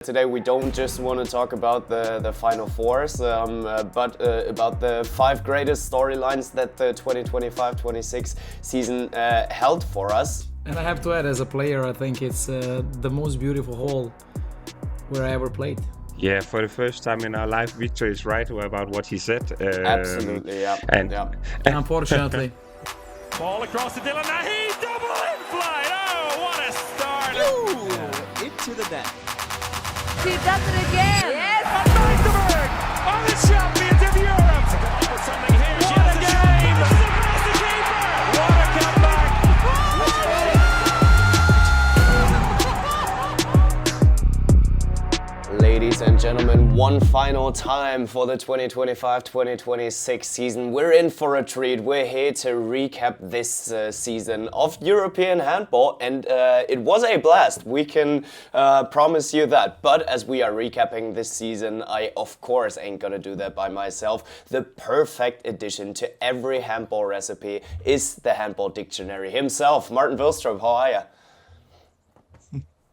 Today we don't just want to talk about the Final Fours, but about the 5 greatest storylines that the 2025-26 season held for us. And I have to add, as a player, I think it's the most beautiful hole where I ever played. Yeah, for the first time in our life, Victor is right about what he said. Absolutely, yeah. Unfortunately. Ball across to Dylan Nahi, double in flight. Oh, what a start! Ooh, into the net. She does it again. Yes, Van Dijvenberg are the champions of Europe. Put something here. What a game! The keeper. What a comeback! Ladies and gentlemen, one final time for the 2025-2026 season. We're in for a treat. We're here to recap this season of European handball, and it was a blast. We can promise you that. But as we are recapping this season, I of course ain't gonna do that by myself. The perfect addition to every handball recipe is the handball dictionary himself. Martin Vilstrup, how are you?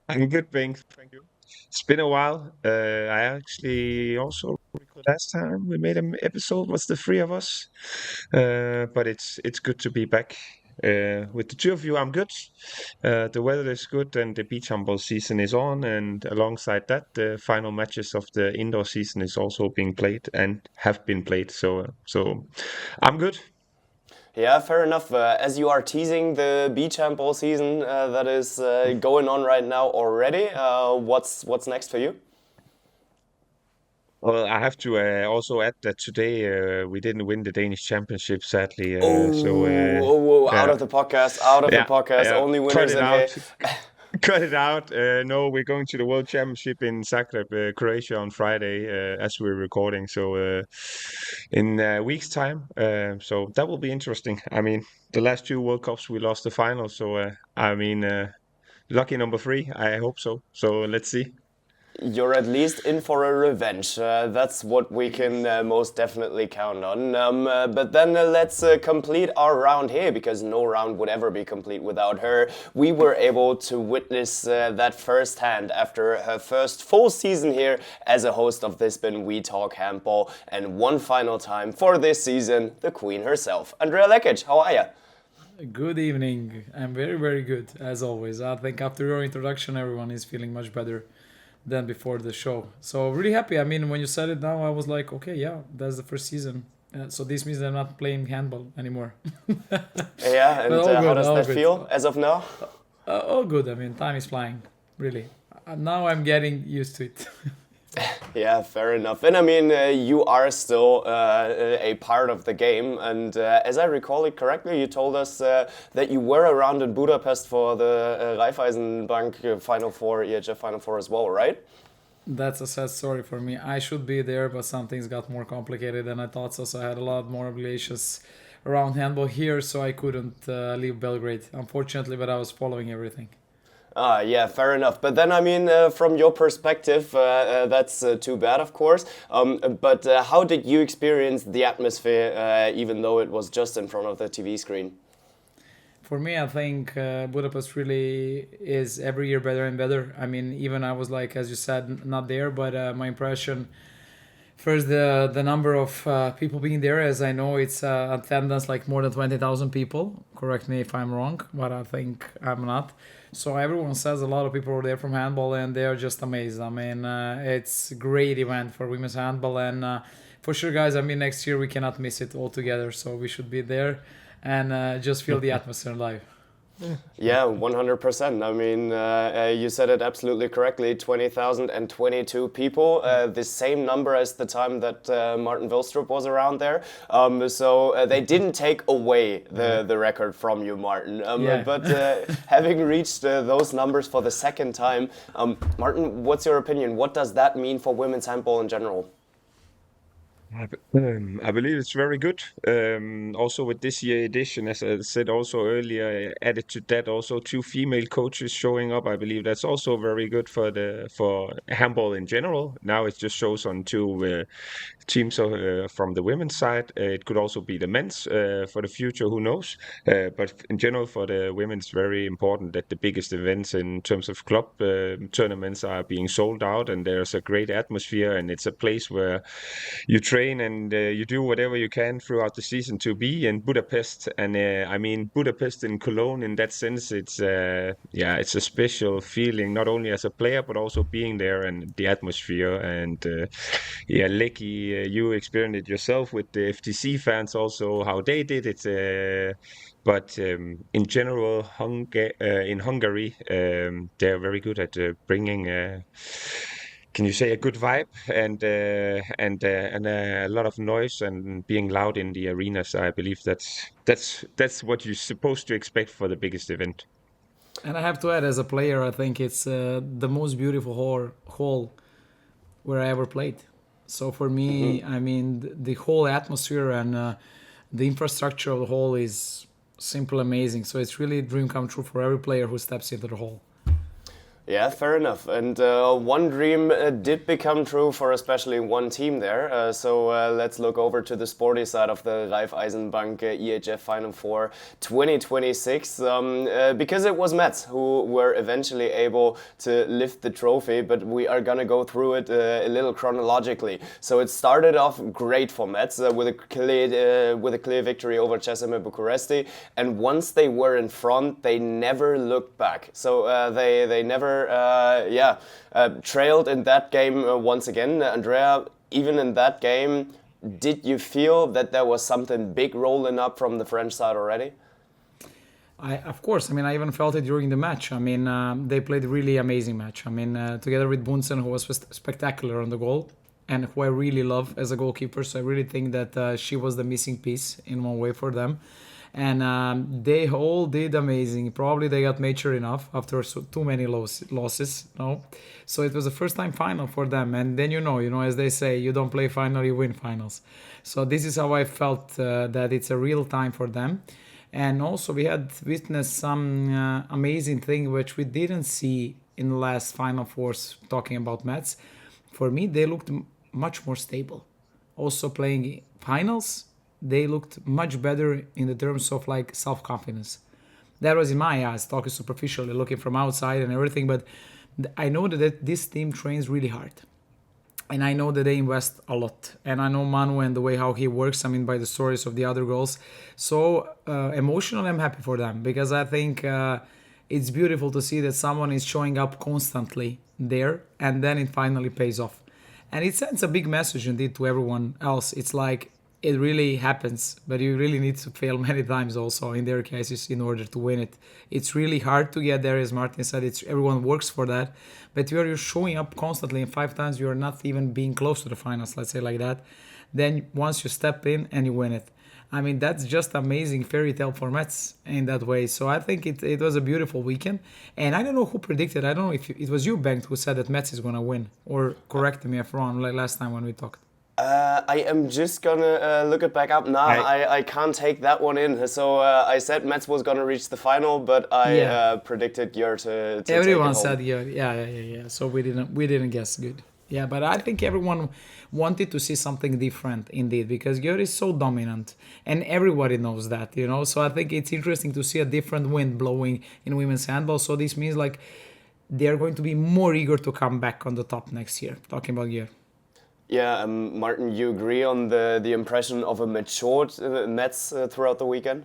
I'm good, Bengt. Thank you. It's been a while. I actually also recorded last time we made an episode was the 3 of us. But it's good to be back with the 2 of you. I'm good. The weather is good and the beach handball season is on. And alongside that, the final matches of the indoor season is also being played and have been played. So I'm good. Yeah, fair enough. As you are teasing the beach handball season that is going on right now already, what's next for you? Well, I have to also add that today we didn't win the Danish championship, sadly. Out of the podcast, only winners in here. Cut it out. No, we're going to the World Championship in Zagreb, Croatia on Friday as we're recording. So in a week's time. So that will be interesting. I mean, the last 2 World Cups we lost the final. So lucky number 3. I hope so. So let's see. You're at least in for a revenge. That's what we can most definitely count on. But then let's complete our round here, because no round would ever be complete without her. We were able to witness that firsthand after her first full season here as a host of This Been We Talk Handball. And one final time for this season, the queen herself. Andrea Lekic, how are you? Good evening. I'm very, very good, as always. I think after your introduction, everyone is feeling much better than before the show. So really happy. I mean, when you said it now, I was like, okay, yeah, that's the first season. So this means I'm not playing handball anymore. Yeah, and how does that feel as of now? All good. I mean, time is flying, really. Now I'm getting used to it. Yeah, fair enough. And I mean, you are still a part of the game. And as I recall it correctly, you told us that you were around in Budapest for the Raiffeisen Bank EHF FINAL4 as well, right? That's a sad story for me. I should be there, but some things got more complicated than I thought. So I had a lot more obligations around handball here, so I couldn't leave Belgrade, unfortunately, but I was following everything. Yeah, fair enough. But then, I mean, from your perspective, that's too bad, of course. But how did you experience the atmosphere, even though it was just in front of the TV screen? For me, I think Budapest really is every year better and better. I mean, even I was like, as you said, not there, but my impression, first, the number of people being there, as I know, it's attendance like more than 20,000 people. Correct me if I'm wrong, but I think I'm not. So everyone says a lot of people are there from handball and they are just amazed. I mean, it's a great event for women's handball, and for sure, guys, I mean, next year we cannot miss it altogether. So we should be there and just feel the atmosphere live. Yeah, 100%. I mean, you said it absolutely correctly. 20,022 people, the same number as the time that Martin Vilstrup was around there. So they didn't take away the record from you, Martin. But having reached those numbers for the second time, Martin, what's your opinion? What does that mean for women's handball in general? I believe it's very good. Also with this year edition, as I said also earlier, added to that also two female coaches showing up. I believe that's also very good for handball in general. Now it just shows on two teams from the women's side. It could also be the men's for the future, who knows? But in general, for the women, it's very important that the biggest events in terms of club tournaments are being sold out, and there's a great atmosphere, and it's a place where you train and you do whatever you can throughout the season to be in Budapest. And I mean, Budapest and Cologne, in that sense, it's it's a special feeling, not only as a player but also being there and the atmosphere. And Lekic, you experienced it yourself with the FTC fans, also how they did it. But in general, in Hungary, they're very good at bringing. Can you say a good vibe and a lot of noise and being loud in the arenas? I believe that's what you're supposed to expect for the biggest event. And I have to add, as a player, I think it's the most beautiful hall where I ever played. So for me, I mean, the whole atmosphere and the infrastructure of the hall is simply amazing. So it's really a dream come true for every player who steps into the hall. Yeah, fair enough. And one dream did become true for especially one team there. So let's look over to the sporty side of the Raiffeisen Bank EHF FINAL4 2026. Because it was Metz who were eventually able to lift the trophy, but we are going to go through it a little chronologically. So it started off great for Metz with a clear victory over CSM Bucuresti. And once they were in front, they never looked back. So they never trailed in that game once again. Andrea, even in that game, did you feel that there was something big rolling up from the French side already? Of course. I mean, I even felt it during the match. I mean, they played a really amazing match. I mean, together with Bunsen, who was spectacular on the goal and who I really love as a goalkeeper. So I really think that she was the missing piece in one way for them. And they all did amazing. Probably they got mature enough after too many losses. No, so it was the first time final for them. And then as they say, you don't play final, you win finals. So this is how I felt that it's a real time for them. And also we had witnessed some amazing thing which we didn't see in the last Final Fours. Talking about Metz, for me they looked much more stable. Also playing finals, they looked much better in the terms of like self-confidence. That was in my eyes, talking superficially, looking from outside and everything. But I know that this team trains really hard. And I know that they invest a lot. And I know Manu and the way how he works, I mean, by the stories of the other girls. So emotionally, I'm happy for them. Because I think it's beautiful to see that someone is showing up constantly there. And then it finally pays off. And it sends a big message indeed to everyone else. It's like, it really happens, but you really need to fail many times also in their cases in order to win it. It's really hard to get there, as Martin said. Everyone works for that, but you're showing up constantly, and 5 times you're not even being close to the finals, let's say like that. Then once you step in and you win it, I mean, that's just amazing fairy tale for Metz in that way. So I think it was a beautiful weekend. And I don't know who predicted. I don't know if it was you, Bengt, who said that Metz is going to win, or correct me if wrong, like last time when we talked. I am just gonna look it back up now. I can't take that one in. So I said Metz was gonna reach the final, but I predicted Jur to everyone take it home. said yeah. So we didn't guess good. Yeah, but I think everyone wanted to see something different indeed, because Jur is so dominant and everybody knows that, So I think it's interesting to see a different wind blowing in women's handball. So this means like they are going to be more eager to come back on the top next year. Talking about Jur. Yeah, Martin, you agree on the impression of a matured Metz throughout the weekend?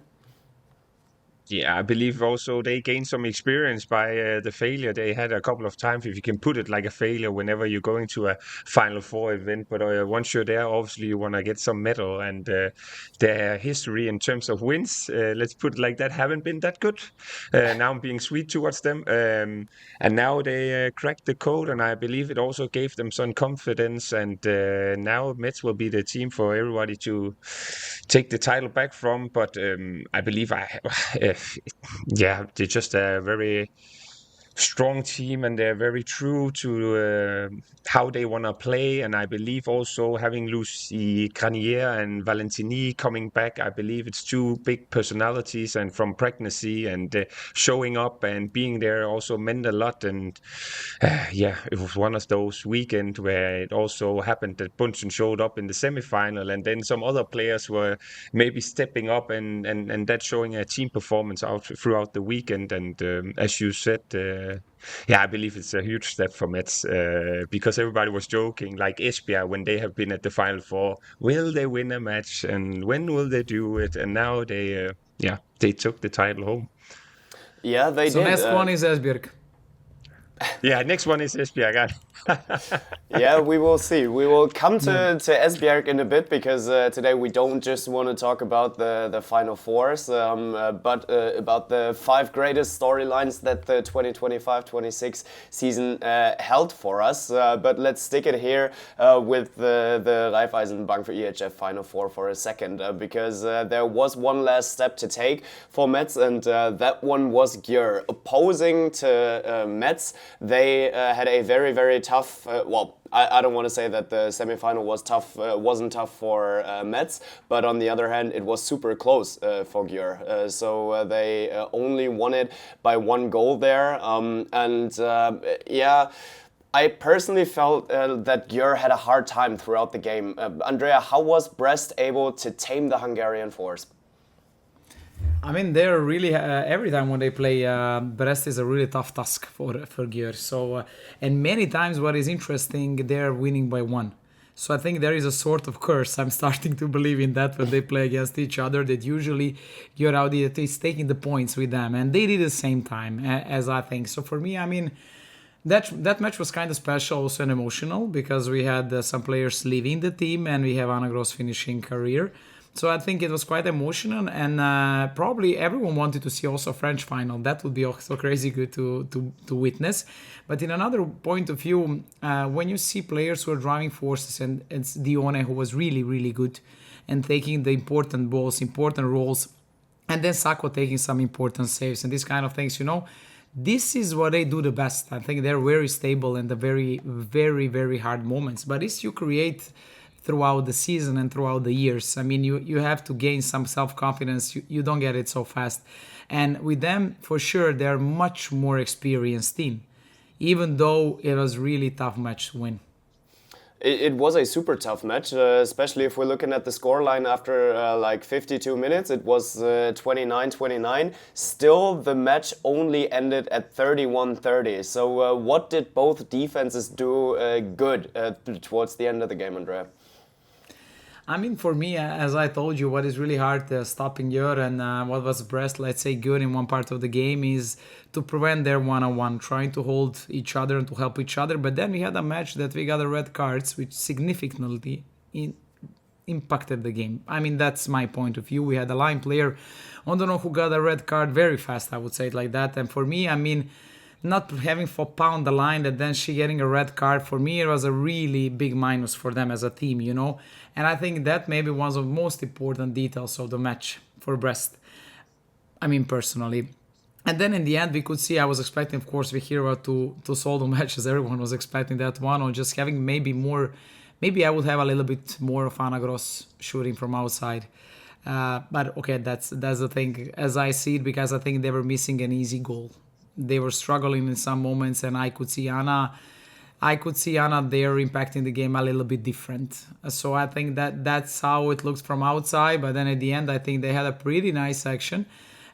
Yeah, I believe also they gained some experience by the failure they had a couple of times, if you can put it like a failure whenever you're going to a Final Four event. But once you're there, obviously you want to get some medal, and their history in terms of wins, let's put it like that, haven't been that good. Now I'm being sweet towards them. And now they cracked the code, and I believe it also gave them some confidence. And now Metz will be the team for everybody to take the title back from. But I believe they're just a very strong team, and they're very true to how they want to play. And I believe also having Lucy Granier and Valentini coming back, I believe it's two big personalities, and from pregnancy and showing up and being there also meant a lot. And yeah, it was one of those weekends where it also happened that Bunsen showed up in the semifinal, and then some other players were maybe stepping up and that showing a team performance out throughout the weekend. And as you said, yeah, I believe it's a huge step for Metz because everybody was joking, like Esbjerg, when they have been at the Final Four, will they win a match and when will they do it? And now they, yeah, they took the title home. Yeah, they So did. next one is Esbjerg. Yeah, next one is Esbjerg. Yeah, we will see. We will come to Esbjerg in a bit because today we don't just want to talk about the Final Fours, but about the 5 greatest storylines that the 2025-26 season held for us. But let's stick it here with the Raiffeisen Bank EHF Final4 for a second because there was one last step to take for Metz, and that one was Győr. Opposing to Metz, they had a very, very tough, I don't want to say that the semifinal was tough, wasn't tough for Metz, but on the other hand, it was super close for Győr. So they only won it by 1 goal there. Yeah, I personally felt that Győr had a hard time throughout the game. Andrea, how was Brest able to tame the Hungarian force? I mean, they're really every time when they play, Brest is a really tough task for Győr. So, and many times, what is interesting, they're winning by 1. So I think there is a sort of curse. I'm starting to believe in that when they play against each other. That usually Győr out is taking the points with them, and they did the same time as I think. So for me, I mean, that match was kind of special, also and emotional, because we had some players leaving the team, and we have Anna Gross finishing career. So I think it was quite emotional, and probably everyone wanted to see also a French final. That would be also crazy good to witness. But in another point of view, when you see players who are driving forces, and it's Dione, who was really, really good and taking the important balls, important roles, and then Sacco taking some important saves and these kind of things, this is what they do the best. I think they're very stable in the very, very, very hard moments. But this you create throughout the season and throughout the years. I mean, you have to gain some self-confidence. You don't get it so fast. And with them, for sure, they're much more experienced team, even though it was really tough match to win. It was a super tough match, especially if we're looking at the scoreline after like 52 minutes. It was 29-29. Still, the match only ended at 31-30. So what did both defenses do good towards the end of the game, Andrea? I mean, for me, as I told you, what is really hard stopping Győr and what was Brest, let's say, good in one part of the game is to prevent their one-on-one, trying to hold each other and to help each other. But then we had a match that we got a red cards, which significantly impacted the game. I mean, that's my point of view. We had a line player, I don't know who got a red card very fast, I would say it like that. And for me, I mean, not having for Pound the line and then she getting a red card, for me it was a really big minus for them as a team, And I think that maybe was of the most important details of the match for Brest. I mean, personally. And then in the end, we could see, I was expecting, of course, Vihira to solve the matches. Everyone was expecting that one, or just having maybe I would have a little bit more of Anna Gross shooting from outside. But okay, that's the thing as I see it, because I think they were missing an easy goal. They were struggling in some moments, and I could see Anna there impacting the game a little bit different. So I think that's how it looks from outside. But then at the end, I think they had a pretty nice action.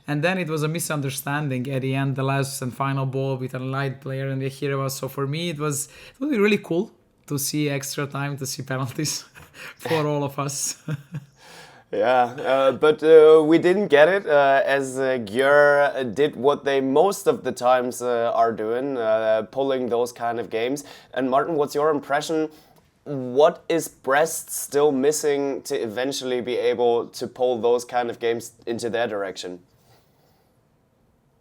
And then it was a misunderstanding at the end, the last and final ball with a light player and the hero. So for me, it was really cool to see extra time, to see penalties for all of us. Yeah, but we didn't get it as Győr did what they most of the times are doing, pulling those kind of games. And Martin, what's your impression? What is Brest still missing to eventually be able to pull those kind of games into their direction?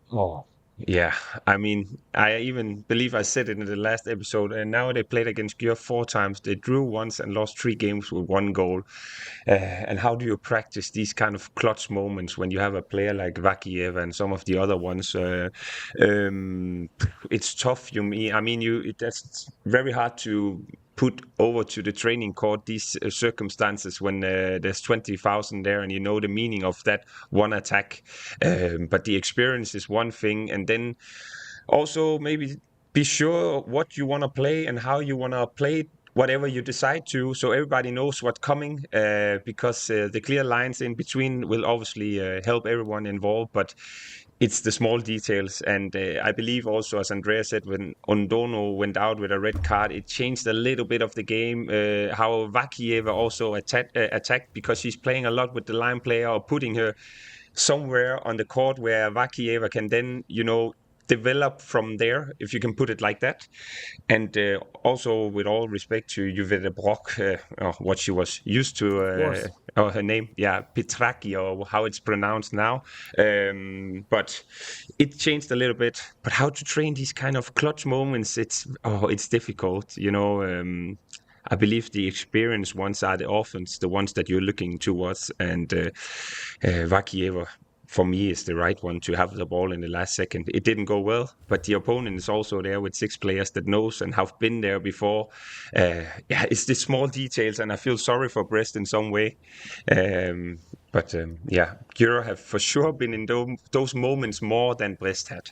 Oh, Yeah, I mean, I even believe I said it in the last episode, and now they played against Györ 4 times. They drew once and lost 3 games with 1 goal. And how do you practice these kind of clutch moments when you have a player like Vakiev and some of the other ones? Um, it's tough. I mean, that's very hard to put over to the training court these circumstances when there's 20,000 there and you know the meaning of that one attack. But the experience is one thing, and then also maybe be sure what you want to play and how you want to play it, whatever you decide to, so everybody knows what's coming, because the clear lines in between will obviously help everyone involved, but it's the small details. And I believe also, as Andrea said, when Ondono went out with a red card, it changed a little bit of the game. How Vakieva also attacked, because she's playing a lot with the line player or putting her somewhere on the court where Vakieva can then, develop from there, if you can put it like that. And also, with all respect to Juvette Brock, what she was used to, or her name, Petraki, or how it's pronounced now. But it changed a little bit. But how to train these kind of clutch moments, it's difficult, I believe the experienced ones are the offense, the ones that you're looking towards. And Vakieva, for me, is the right one to have the ball in the last second. It didn't go well, but the opponent is also there with 6 players that knows and have been there before. It's the small details, and I feel sorry for Brest in some way. But Györ have for sure been in those moments more than Brest had.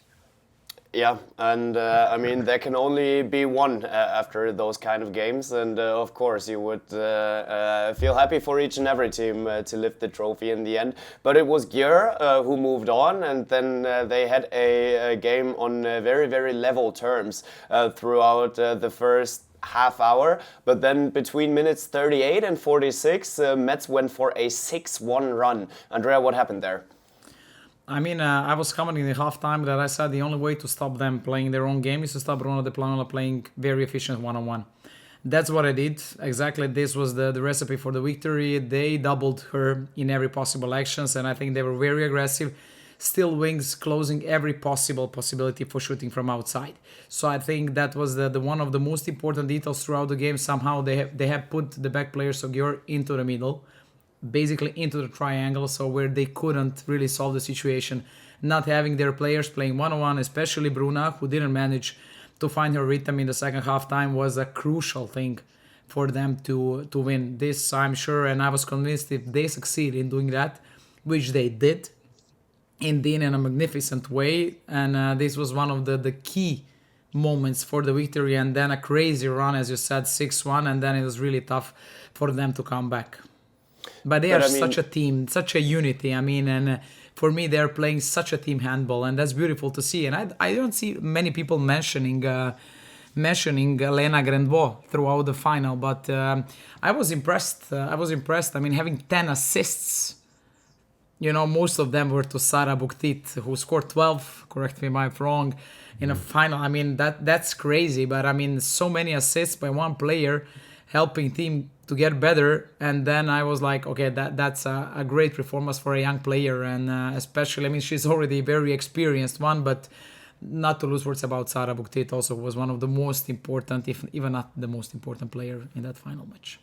Yeah, and I mean, there can only be one after those kind of games, and of course you would feel happy for each and every team to lift the trophy in the end. But it was Györ who moved on, and then they had a game on very, very level terms throughout the first half hour, but then between minutes 38 and 46, Metz went for a 6-1 run. Andrea, what happened there? I mean, I was commenting in the halftime that I said the only way to stop them playing their own game is to stop Bruno de Planola playing very efficient one-on-one. That's what I did. Exactly, this was the recipe for the victory. They doubled her in every possible actions, and I think they were very aggressive. Still wings closing every possibility for shooting from outside. So I think that was the one of the most important details throughout the game. Somehow they have put the back players of Györ into the middle, basically into the triangle, so where they couldn't really solve the situation. Not having their players playing one-on-one, especially Bruna, who didn't manage to find her rhythm in the second half time, was a crucial thing for them to win this, I'm sure. And I was convinced if they succeed in doing that, which they did, indeed in a magnificent way, and this was one of the key moments for the victory. And then a crazy run, as you said, 6-1, and then it was really tough for them to come back. But they are such a team, such a unity. I mean, and for me, they're playing such a team handball, and that's beautiful to see. And I don't see many people mentioning Lena Grandvaux throughout the final, but I was impressed. I mean, having 10 assists, most of them were to Sara Buktit, who scored 12, correct me if I'm wrong, in a final. I mean, that's crazy, but I mean, so many assists by one player helping team to get better. And then I was like, okay, that's a great performance for a young player, and especially, I mean, she's already a very experienced one, but not to lose words about Sara Buktit, also was one of the most important, if even not the most important player in that final match.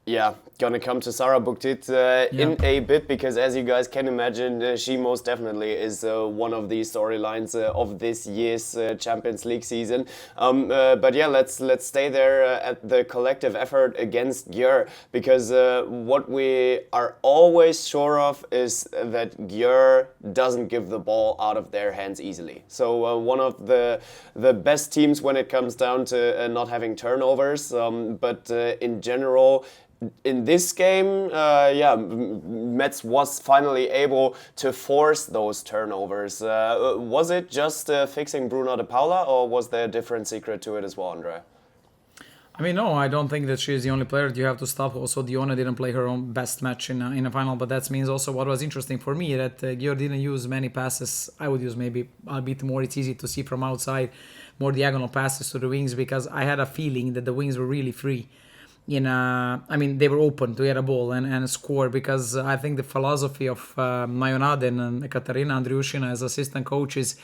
Yeah, gonna come to Sara Buktit in a bit, because as you guys can imagine, she most definitely is one of the storylines of this year's Champions League season. But yeah, let's stay there at the collective effort against Györ, because what we are always sure of is that Györ doesn't give the ball out of their hands easily. So one of the best teams when it comes down to not having turnovers, but in general, in this game, Metz was finally able to force those turnovers. Was it just fixing Bruna de Paula, or was there a different secret to it as well, Andrea? I mean, no, I don't think that she's the only player that you have to stop. Also, Diona didn't play her own best match in a final, but that means also what was interesting for me, that Györ didn't use many passes. I would use maybe a bit more. It's easy to see from outside, more diagonal passes to the wings, because I had a feeling that the wings were really free. They were open to get a ball and score, because I think the philosophy of Mayonade and Katarina Andriushina as assistant coaches,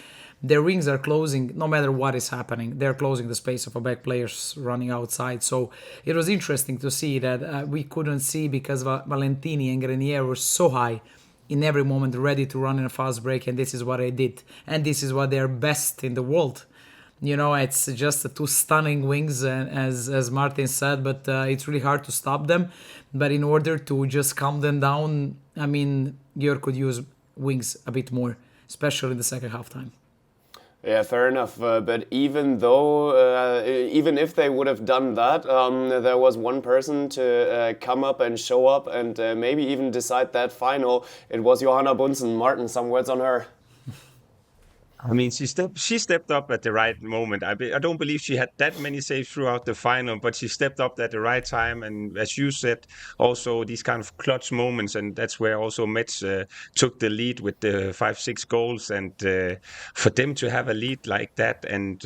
their wings are closing no matter what is happening. They're closing the space of a back players running outside. So it was interesting to see that we couldn't see because Valentini and Grenier were so high in every moment, ready to run in a fast break, and this is what I did. And this is what they're best in the world. It's just the two stunning wings, as Martin said, but it's really hard to stop them. But in order to just calm them down, Georg could use wings a bit more, especially in the second half time. Yeah, fair enough. But even though, even if they would have done that, there was one person to come up and show up and maybe even decide that final. It was Johanna Bunsen. Martin, some words on her. I mean, she stepped up at the right moment. I don't believe she had that many saves throughout the final, but she stepped up at the right time. And as you said, also these kind of clutch moments, and that's where also Metz took the lead with the 5-6 goals. And for them to have a lead like that, and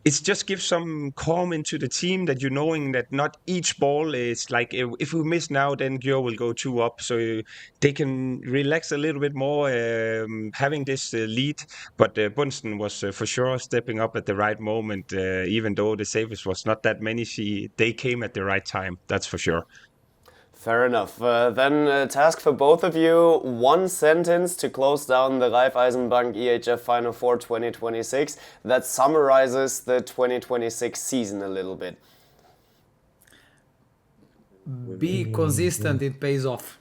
it just gives some calm into the team that knowing that not each ball is like, if we miss now, then Gyo will go 2 up. So they can relax a little bit more having this lead. But Bunsen was for sure stepping up at the right moment, even though the saves was not that many. They came at the right time, that's for sure. Fair enough. Then task for both of you, one sentence to close down the Raiffeisen Bank EHF FINAL4 2026 that summarizes the 2026 season a little bit. Be consistent, it pays off.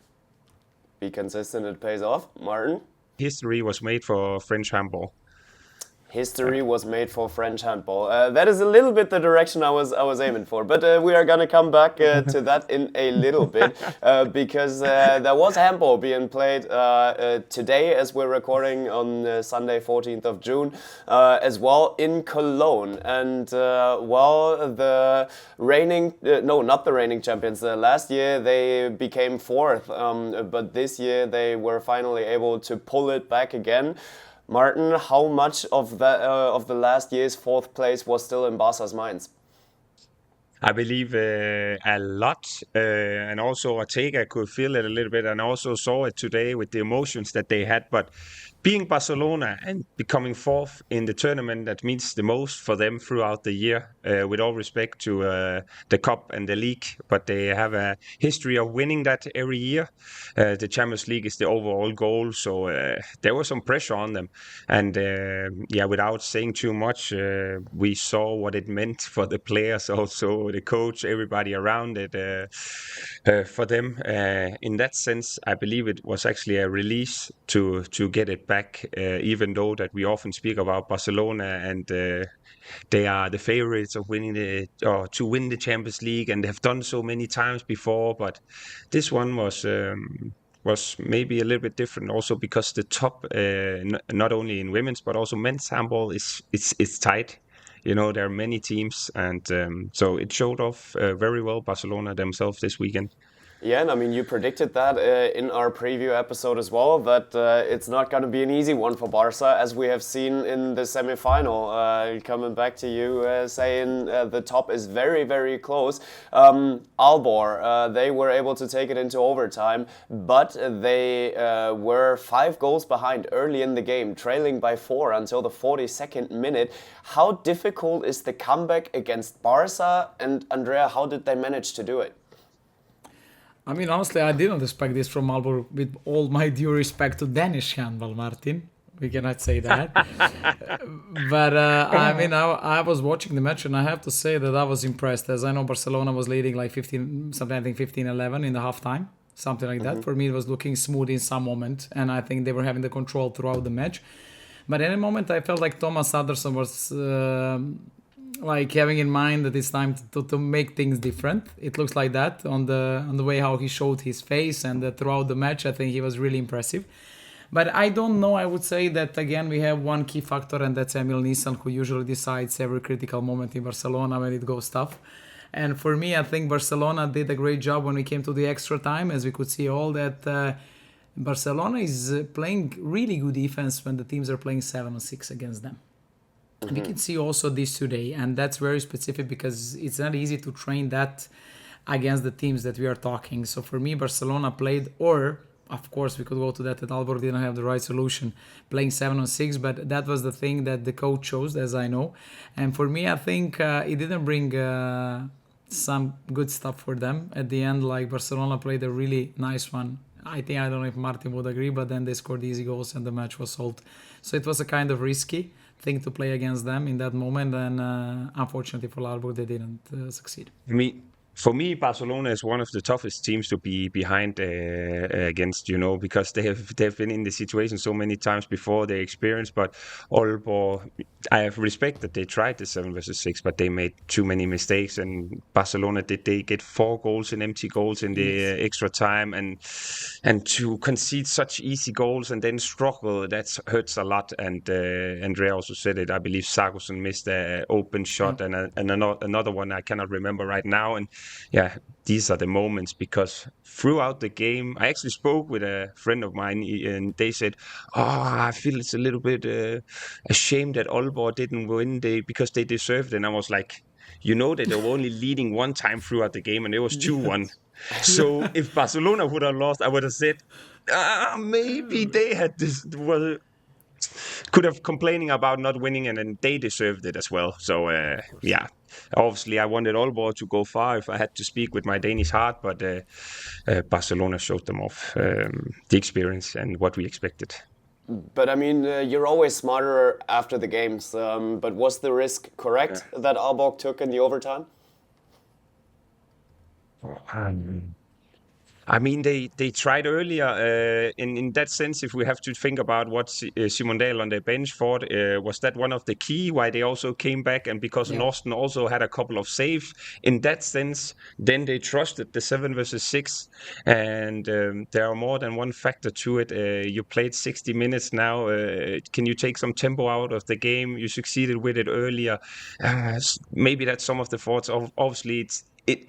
Be consistent, it pays off. Martin? History was made for French handball. History was made for French handball. That is a little bit the direction I was aiming for, but we are gonna come back to that in a little bit because there was handball being played today as we're recording on Sunday 14th of June as well in Cologne. And the reigning, no, not the reigning champions. Last year they became 4th, but this year they were finally able to pull it back again. Martin, how much of the last year's 4th place was still in Barca's minds? I believe a lot, and also Ortega could feel it a little bit, and also saw it today with the emotions that they had. But being Barcelona and becoming 4th in the tournament, that means the most for them throughout the year, with all respect to the Cup and the League. But they have a history of winning that every year. The Champions League is the overall goal, so there was some pressure on them. And without saying too much, we saw what it meant for the players, also the coach, everybody around it, for them. In that sense, I believe it was actually a release to get it back, even though that we often speak about Barcelona and they are the favorites of to win the Champions League, and they have done so many times before. But this one was maybe a little bit different, also because the top, not only in women's but also men's handball is tight. There are many teams, and so it showed off very well Barcelona themselves this weekend. Yeah, and you predicted that in our preview episode as well, that it's not going to be an easy one for Barca, as we have seen in the semi-final. Coming back to you, saying the top is very, very close. Aalborg, they were able to take it into overtime, but they were 5 goals behind early in the game, trailing by 4 until the 42nd minute. How difficult is the comeback against Barca? And Andrea, how did they manage to do it? Honestly, I didn't expect this from Aalborg, with all my due respect to Danish handball, Martin. We cannot say that. But, I was watching the match, and I have to say that I was impressed, as I know Barcelona was leading like 15-11 in the halftime, something like that. For me, it was looking smooth in some moment, and I think they were having the control throughout the match. But at any moment, I felt like Thomas Anderson was... having in mind that it's time to make things different. It looks like that on the way how he showed his face, and throughout the match I think he was really impressive. But I don't know, I would say that again we have one key factor, and that's Emil Nissan, who usually decides every critical moment in Barcelona when it goes tough. And for me, I think Barcelona did a great job when we came to the extra time, as we could see all that Barcelona is playing really good defense when the teams are playing 7-6 against them. We can see also this today, and that's very specific because it's not easy to train that against the teams that we are talking. So for me, Barcelona played, or of course, we could go to that Aalborg didn't have the right solution, playing 7-on-6, but that was the thing that the coach chose, as I know. And for me, I think it didn't bring some good stuff for them. At the end, like Barcelona played a really nice one. I don't know if Martin would agree, but then they scored easy goals and the match was solved. So it was a kind of risky thing to play against them in that moment, and unfortunately for Aalborg, they didn't succeed. For me, Barcelona is one of the toughest teams to be behind against, because they've been in the situation so many times before they experienced. But Aalborg, I have respect that they tried the 7-versus-6, but they made too many mistakes. And Barcelona, they get 4 goals in empty goals in the extra time, and to concede such easy goals and then struggle, that hurts a lot. And Andrea also said it. I believe Sargussen missed an open shot and another one I cannot remember right now. And yeah, these are the moments, because throughout the game, I actually spoke with a friend of mine, and they said, I feel it's a little bit a shame that Aalborg didn't win because they deserved it. And I was like, that they were only leading one time throughout the game, and it was 2-1. So if Barcelona would have lost, I would have said, maybe they had this... could have complaining about not winning, and then they deserved it as well. So obviously I wanted Aalborg to go far if I had to speak with my Danish heart, but Barcelona showed them off the experience and what we expected. But I mean, you're always smarter after the games, but was the risk correct that Aalborg took in the overtime? I mean, they tried earlier. In that sense, if we have to think about what Simon Dahl on the bench thought, was that one of the key why they also came back? And because Norsten also had a couple of saves in that sense, then they trusted the 7-versus-6. And there are more than one factor to it. You played 60 minutes now. Can you take some tempo out of the game? You succeeded with it earlier. Maybe that's some of the thoughts. Obviously,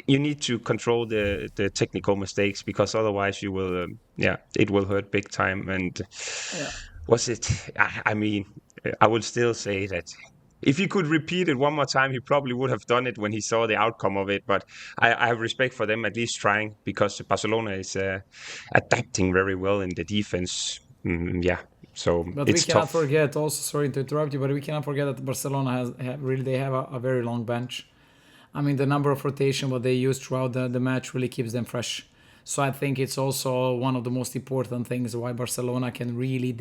you need to control the technical mistakes, because otherwise you will it will hurt big time. And was it, I mean, I would still say that if he could repeat it one more time, he probably would have done it when he saw the outcome of it. But I have respect for them at least trying, because Barcelona is adapting very well in the defense. So but it's we cannot tough. forget also, sorry to interrupt you, but we cannot forget that Barcelona they have a very long bench. I mean, the number of rotation what they use throughout the match really keeps them fresh. So I think it's also one of the most important things why Barcelona can really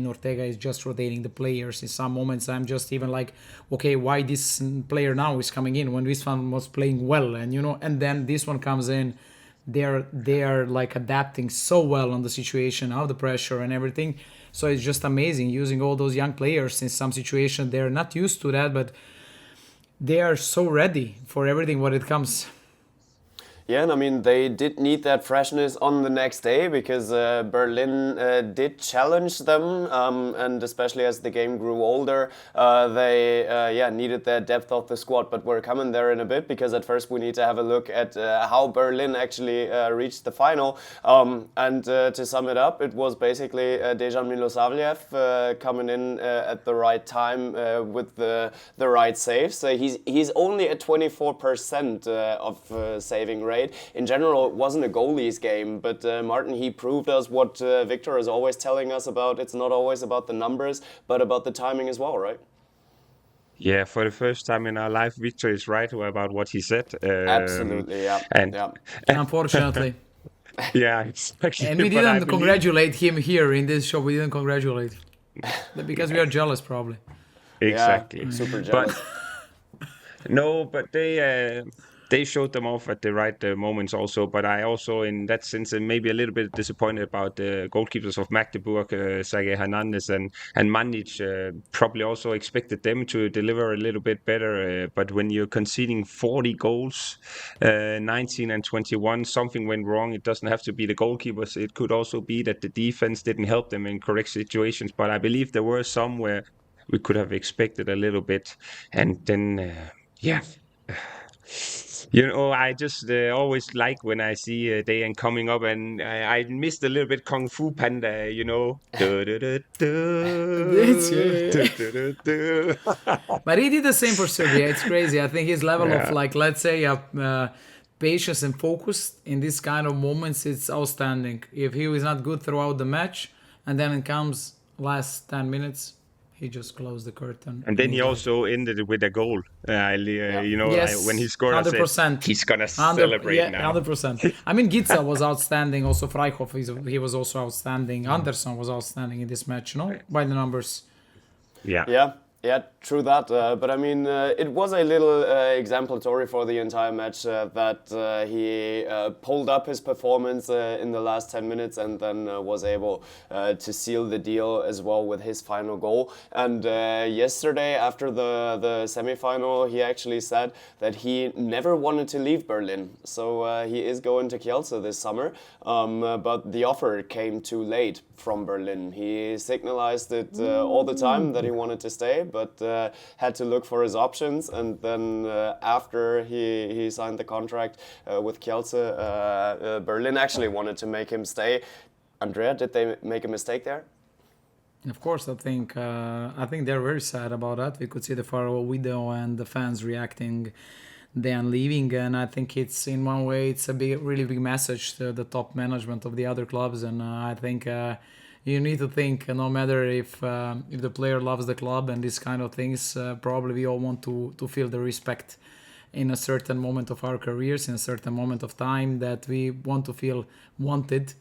Ortega is just rotating the players. In some moments, I'm just even like, okay, why this player now is coming in when this one was playing well, and then this one comes in. They're like adapting so well on the situation, of the pressure and everything. So it's just amazing using all those young players in some situation. They're not used to that, but they are so ready for everything what it comes. Yeah, and I mean, they did need that freshness on the next day, because Berlin did challenge them, and especially as the game grew older, they needed their depth of the squad. But we're coming there in a bit, because at first we need to have a look at how Berlin actually reached the final. And to sum it up, it was basically Dejan Milosavljev coming in at the right time with the right saves. He's only at 24% of saving rate. In general, it wasn't a goalie's game, but Martin, he proved us what Victor is always telling us about. It's not always about the numbers, but about the timing as well, right? Yeah, for the first time in our life, Victor is right about what he said. Absolutely, yeah. Unfortunately. Yeah, exactly. And we didn't congratulate him here in this show. We didn't congratulate because we are jealous, probably. Exactly. Yeah, super jealous. But they showed them off at the right moments also. But I also, in that sense, maybe a little bit disappointed about the goalkeepers of Magdeburg, Sergej Hernandez and Manic. Probably also expected them to deliver a little bit better. But when you're conceding 40 goals, 19 and 21, something went wrong. It doesn't have to be the goalkeepers. It could also be that the defense didn't help them in correct situations. But I believe there were some where we could have expected a little bit. And then, I just always like when I see Dayan coming up, and I missed a little bit Kung Fu Panda, But he did the same for Serbia. It's crazy. I think his level of, let's say, patience and focus in this kind of moments, it's outstanding. If he is not good throughout the match, and then it comes last 10 minutes, he just closed the curtain. And then he he's also ended it with a goal. When he scored, I said, 100%. he's gonna celebrate now. 100%. I mean, Gitza was outstanding. Also, Freihoff, he was also outstanding. Anderson was outstanding in this match, by the numbers. Yeah, true that. But I mean, it was a little exemplary for the entire match that he pulled up his performance in the last 10 minutes and then was able to seal the deal as well with his final goal. And yesterday, after the semi-final, he actually said that he never wanted to leave Berlin. So he is going to Kielce this summer, but the offer came too late from Berlin. He signalized it all the time that he wanted to stay, but had to look for his options. And then after he signed the contract with Kielce, Berlin actually wanted to make him stay. Andrea, did they make a mistake there? Of course, I think they're very sad about that. We could see the farewell video and the fans reacting then leaving, and I think it's in one way it's a really big message to the top management of the other clubs. And I think you need to think, no matter if the player loves the club and these kind of things, probably we all want to feel the respect in a certain moment of our careers, in a certain moment of time, that we want to feel wanted.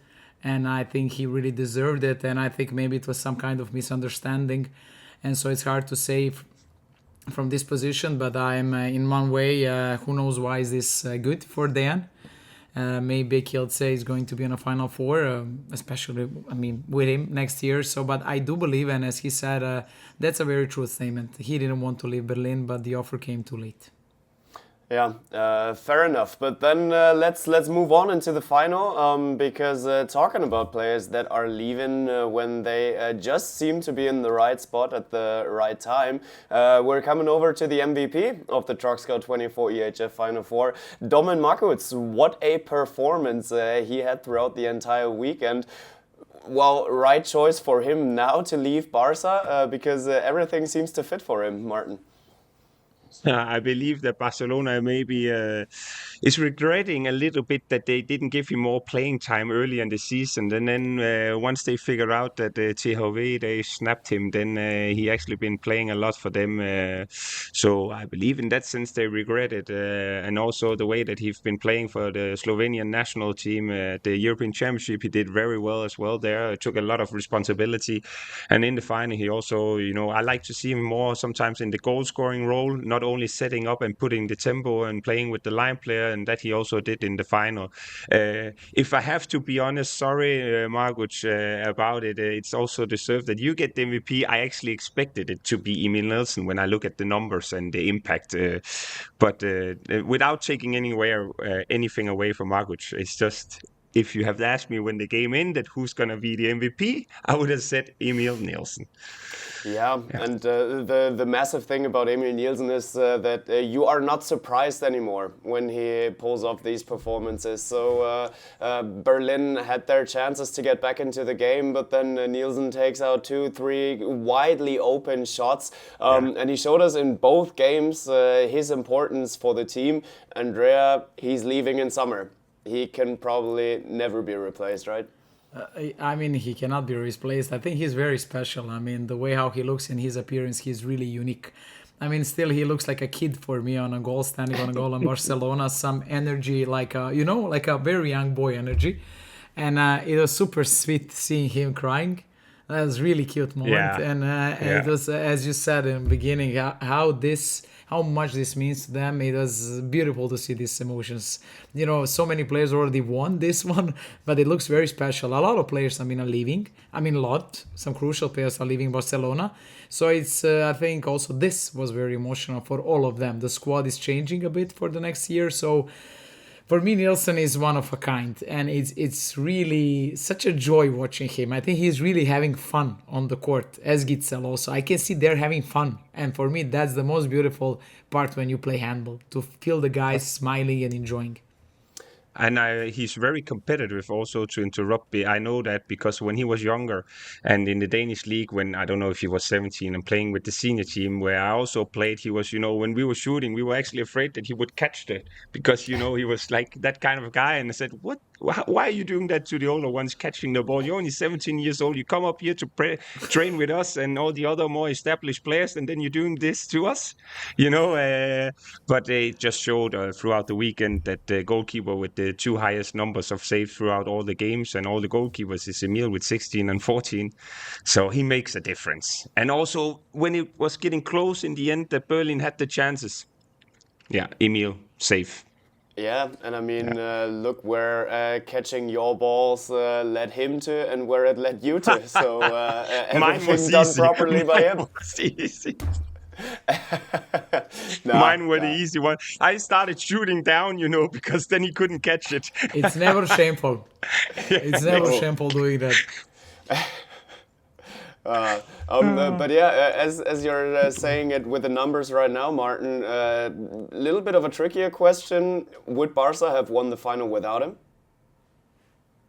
And I think he really deserved it, and I think maybe it was some kind of misunderstanding, and so it's hard to say from this position. But I'm in one way, who knows why is this good for Dan. Maybe Kielce is going to be in a Final Four, especially, with him next year. So, but I do believe, and as he said, that's a very true statement. He didn't want to leave Berlin, but the offer came too late. Yeah, fair enough. But then let's move on into the final, because talking about players that are leaving when they just seem to be in the right spot at the right time, we're coming over to the MVP of the Truckscout24 EHF FINAL4, Domin Markovic. What a performance he had throughout the entire weekend. Well, right choice for him now to leave Barca, because everything seems to fit for him, Martin. I believe that Barcelona maybe is regretting a little bit that they didn't give him more playing time early in the season. And then once they figured out that THV, they snapped him, then he actually been playing a lot for them. So I believe in that sense they regret it. And also the way that he's been playing for the Slovenian national team, the European Championship, he did very well as well there. Took a lot of responsibility. And in the final, he also, I like to see him more sometimes in the goal-scoring role, not only setting up and putting the tempo and playing with the line player, and that he also did in the final. If I have to be honest, sorry, Marguč, about it, it's also deserved that you get the MVP. I actually expected it to be Emil Nielsen when I look at the numbers and the impact. But without taking anything away from Marguč, it's just, if you have asked me when the game ended who's going to be the MVP, I would have said Emil Nielsen. Yeah, and the massive thing about Emil Nielsen is that you are not surprised anymore when he pulls off these performances. So Berlin had their chances to get back into the game, but then Nielsen takes out 2-3 widely open shots. And he showed us in both games his importance for the team. Andrea, he's leaving in summer. He can probably never be replaced, right? He cannot be replaced. I think he's very special. The way how he looks in his appearance, he's really unique. Still he looks like a kid for me on a goal, standing on a goal in Barcelona. Some energy, like a very young boy energy. And it was super sweet seeing him crying. That was really cute moment. Yeah. And it was, as you said in the beginning, how much this means to them. It was beautiful to see these emotions. So many players already won this one, but it looks very special. A lot of players, are leaving. Some crucial players are leaving Barcelona. So it's, I think also this was very emotional for all of them. The squad is changing a bit for the next year. So for me, Nielsen is one of a kind, and it's really such a joy watching him. I think he's really having fun on the court, as Gitzel also. I can see they're having fun, and for me, that's the most beautiful part when you play handball, to feel the guys smiling and enjoying. and he's very competitive also to interrupt me. I know that because when he was younger and in the Danish league, when I don't know if he was 17 and playing with the senior team where I also played, he was, when we were shooting, we were actually afraid that he would catch that because, he was like that kind of guy. And I said, what? Why are you doing that to the older ones, catching the ball? You're only 17 years old. You come up here to train with us and all the other more established players, and then you're doing this to us, But they just showed throughout the weekend that the goalkeeper with the two highest numbers of saves throughout all the games and all the goalkeepers is Emil with 16 and 14. So he makes a difference. And also, when it was getting close in the end that Berlin had the chances, Emil, safe. Yeah, and I mean, look where catching your balls led him to and where it led you to. So everything done properly by him. Mine was easy. No, Mine were the easy one. I started shooting down, because then he couldn't catch it. It's never shameful. It's never shameful doing that. But as you're saying it with the numbers right now, Martin, a little bit of a trickier question. Would Barca have won the final without him?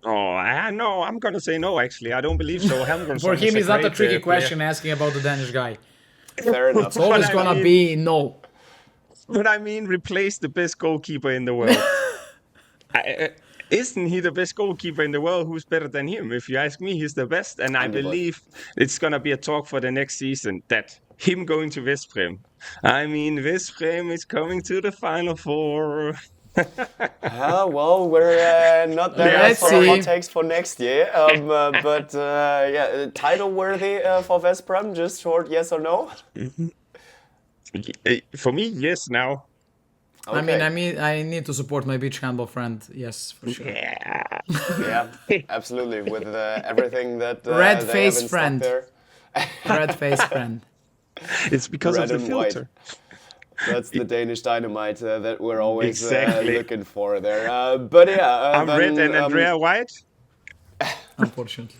Oh, no, I'm going to say no, actually. I don't believe so. For him, it's not a tricky question asking about the Danish guy. Fair enough. It's always going to be no. But I mean, replace the best goalkeeper in the world. Isn't he the best goalkeeper in the world? Who's better than him? If you ask me, he's the best. And I believe it's going to be a talk for the next season that him going to Veszprém. I mean, Veszprém is coming to the Final Four. Well, we're not there for hot takes for next year. But title worthy for Veszprém? Just short yes or no? For me, yes. Now. Okay. I need to support my beach handball friend. Yes, for sure. Yeah, absolutely. With everything that red they face have in stock friend. there. Red face friend. It's because Red of the and white. filter. That's the Danish dynamite that we're always Exactly. looking for there. But yeah, I'm red and Andrea white. Unfortunately.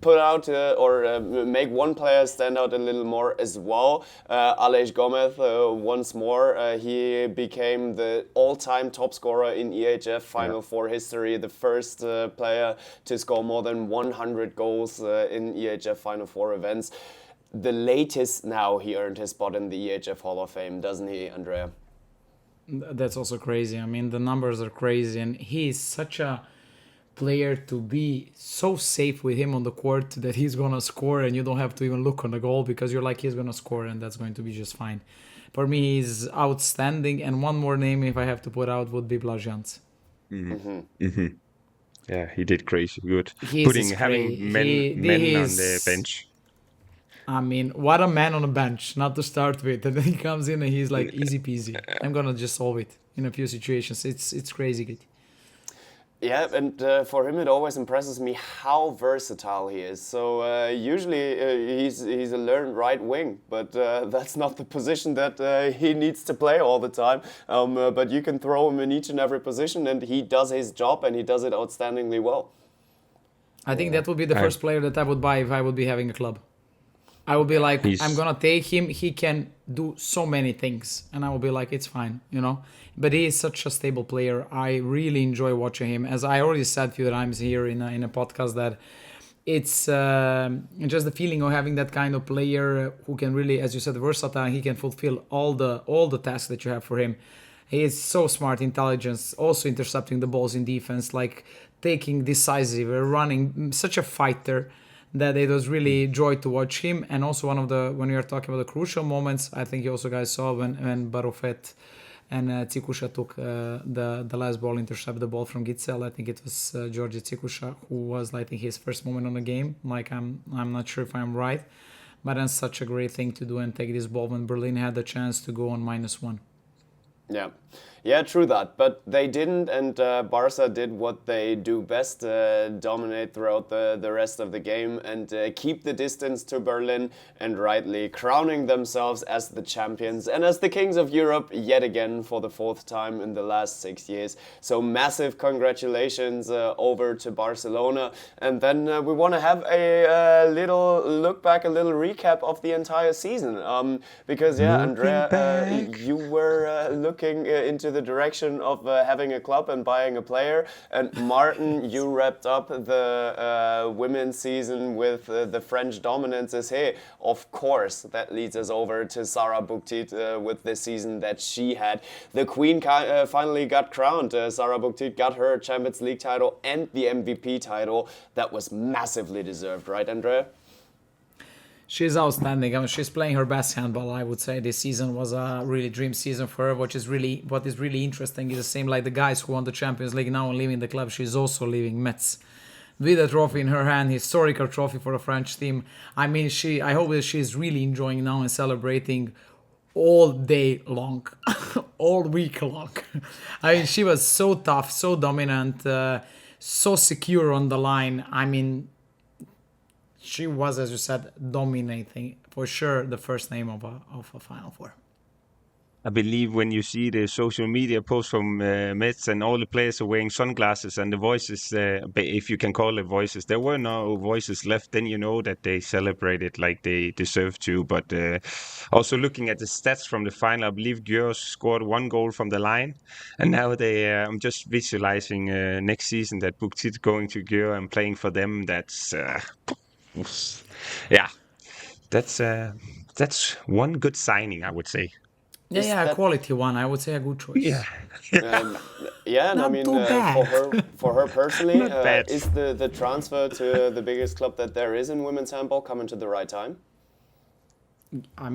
Put out or make one player stand out a little more as well. Aleix Gomez, once more, he became the all-time top scorer in EHF Final4 history, the first player to score more than 100 goals in EHF Final4 events. The latest now he earned his spot in the EHF Hall of Fame, doesn't he, Andrea? That's also crazy. I mean, the numbers are crazy, and he is such a player to be so safe with him on the court that he's gonna score, and you don't have to even look on the goal because you're like, he's gonna score, and that's going to be just fine. For me, he's outstanding. And one more name, if I have to put out, would be Blažans. Yeah, he did crazy good. Having men on the bench. I mean, what a man on a bench, not to start with. And then he comes in and he's like, easy peasy. I'm going to just solve it in a few situations. It's crazy good. Yeah, and for him it always impresses me how versatile he is. So usually he's a learned right wing, but that's not the position that he needs to play all the time. But you can throw him in each and every position and he does his job and he does it outstandingly well. I think that would be the first player that I would buy if I would be having a club. I would be like, I'm going to take him. He can do so many things. And I will be like, it's fine, But he is such a stable player. I really enjoy watching him. As I already said a few times here in a podcast, that it's just the feeling of having that kind of player who can really, as you said, versatile. He can fulfill all the tasks that you have for him. He is so smart, intelligence, also intercepting the balls in defense, like taking decisive, running, such a fighter. That it was really joy to watch him. And also when we are talking about the crucial moments, I think you also guys saw when Barofet and Tsikusha took the last ball, intercept the ball from Gitzel. I think it was Georgi Tsikusha who was, I think, his first moment on the game. Like I'm not sure if I'm right, but that's such a great thing to do and take this ball when Berlin had the chance to go on -1. Yeah. Yeah, true that. But they didn't, and Barca did what they do best, dominate throughout the rest of the game and keep the distance to Berlin, and rightly crowning themselves as the champions and as the kings of Europe yet again for the 4th time in the last 6 years. So massive congratulations over to Barcelona. And then we want to have a little look back, a little recap of the entire season. Because, yeah, Andrea, you were looking into the direction of having a club and buying a player. And Martin, you wrapped up the women's season with the French dominances. Hey, of course, that leads us over to Sarah Bouktit with the season that she had. The queen finally got crowned. Sarah Bouktit got her Champions League title and the MVP title. That was massively deserved, right, Andrea? She's outstanding. I mean, she's playing her best handball, I would say. This season was a really dream season for her. What is really interesting is the same like the guys who won the Champions League now and leaving the club. She's also leaving Metz with a trophy in her hand, historical trophy for the French team. I mean, I hope that she's really enjoying now and celebrating all day long, all week long. I mean, she was so tough, so dominant, so secure on the line. I mean, she was, as you said, dominating. For sure, the first name of a Final Four. I believe when you see the social media posts from Metz and all the players are wearing sunglasses and the voices, if you can call it voices, there were no voices left, then you know that they celebrated like they deserve to. But also looking at the stats from the final, I believe Györ scored 1 goal from the line. And now I'm just visualizing next season that Bouktit going to Györ and playing for them. That's, yeah, that's one good signing, I would say. Yeah, a quality one. I would say a good choice. Yeah. Yeah, and I mean, for her personally, is the transfer to the biggest club that there is in women's handball coming to the right time? I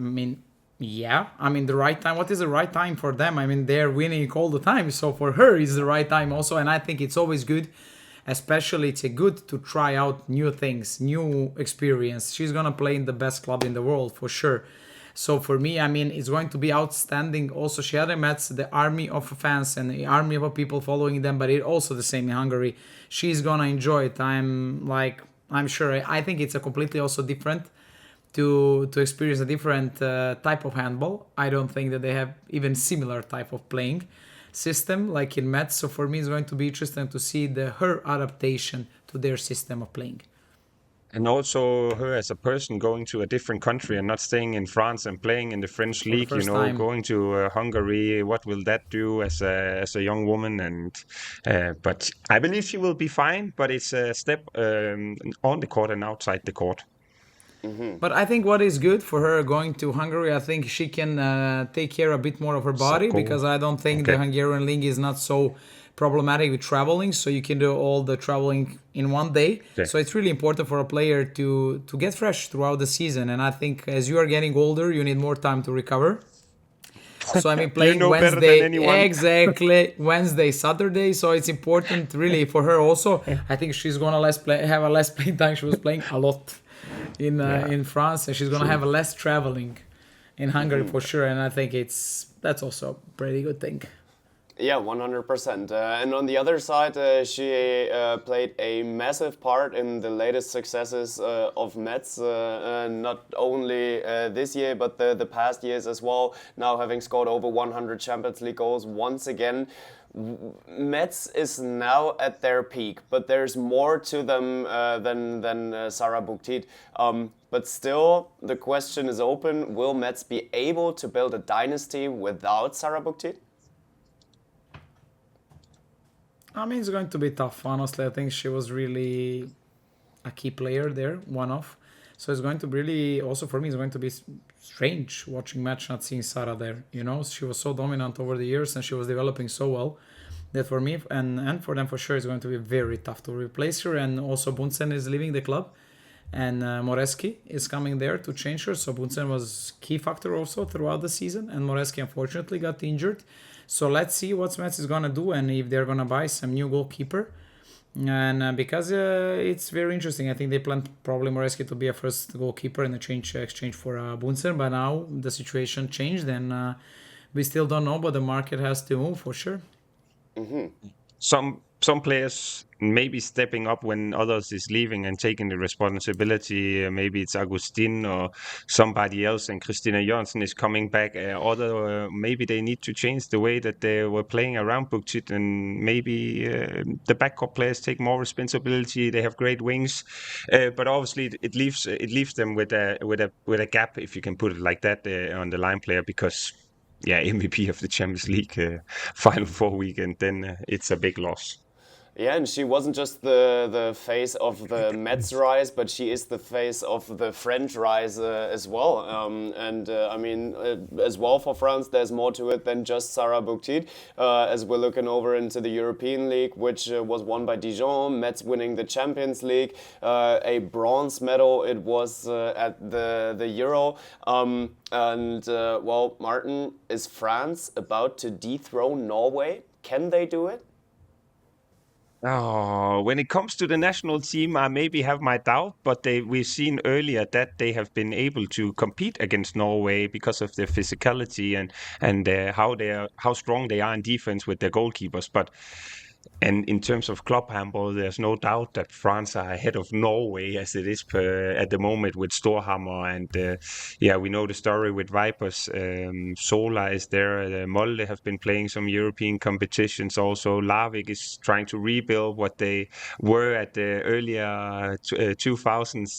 mean, yeah. I mean, the right time. What is the right time for them? I mean, they're winning all the time. So for her, it's the right time also. And I think it's always good, especially it's good to try out new things, new experience. She's going to play in the best club in the world for sure. So for me, I mean, it's going to be outstanding. Also, she had met the army of fans and the army of people following them, but it's also the same in Hungary. She's gonna enjoy it. I'm sure. I think it's a completely also different to experience a different type of handball. I don't think that they have even similar type of playing system like in Metz. So for me, it's going to be interesting to see her adaptation to their system of playing. And also her as a person going to a different country and not staying in France and playing in the French league, going to Hungary. What will that do as a young woman? And but I believe she will be fine. But it's a step on the court and outside the court. Mm-hmm. But I think what is good for her going to Hungary, I think she can take care a bit more of her body, because I don't think the Hungarian league is not so problematic with traveling, so you can do all the traveling in one day. Okay. So it's really important for a player to get fresh throughout the season. And I think as you are getting older, you need more time to recover. So I mean, playing Wednesday, Wednesday, Saturday. So it's important really for her also. I think she's gonna have a less playing time. She was playing a lot in France, and she's gonna have a less traveling in Hungary for sure. And I think that's also a pretty good thing. Yeah, 100%. And on the other side, she played a massive part in the latest successes of Metz, not only this year, but the past years as well. Now having scored over 100 Champions League goals once again. Metz is now at their peak, but there's more to them than Sarah Bouktit. But still, the question is open. Will Metz be able to build a dynasty without Sarah Bouktit? I mean, it's going to be tough, honestly. I think she was really a key player there, one-off. So it's going to really, also for me, it's going to be strange watching match, not seeing Sarah there. She was so dominant over the years and she was developing so well that for me and for them for sure, it's going to be very tough to replace her. And also Bunsen is leaving the club and Moreski is coming there to change her. So Bunsen was key factor also throughout the season, and Moreski unfortunately got injured. So let's see what Metz is going to do and if they're going to buy some new goalkeeper. And because it's very interesting. I think they planned probably Moreski to be a first goalkeeper in exchange for Bunsen. But now the situation changed and we still don't know, but the market has to move for sure. Some players maybe stepping up when others is leaving and taking the responsibility. Maybe it's Agustin or somebody else, and Christina Jørgensen is coming back. Maybe they need to change the way that they were playing around Buktit, and maybe the backcourt players take more responsibility. They have great wings, but obviously it leaves them with a gap, if you can put it like that, on the line player, because MVP of the Champions League Final Four weekend, then it's a big loss. Yeah, and she wasn't just the face of the Metz rise, but she is the face of the French rise as well. I mean, as well for France, there's more to it than just Sarah Buktit. As we're looking over into the European League, which was won by Dijon, Metz winning the Champions League, a bronze medal it was at the Euro. Well, Martin, is France about to dethrone Norway? Can they do it? Oh, when it comes to the national team, I maybe have my doubt, but we've seen earlier that they have been able to compete against Norway because of their physicality and how strong they are in defense with their goalkeepers. And in terms of club handball, there's no doubt that France are ahead of Norway as it is at the moment with Storhammer. And we know the story with Vipers. Sola is there. Molde have been playing some European competitions also. Larvik is trying to rebuild what they were at the earlier 2000s.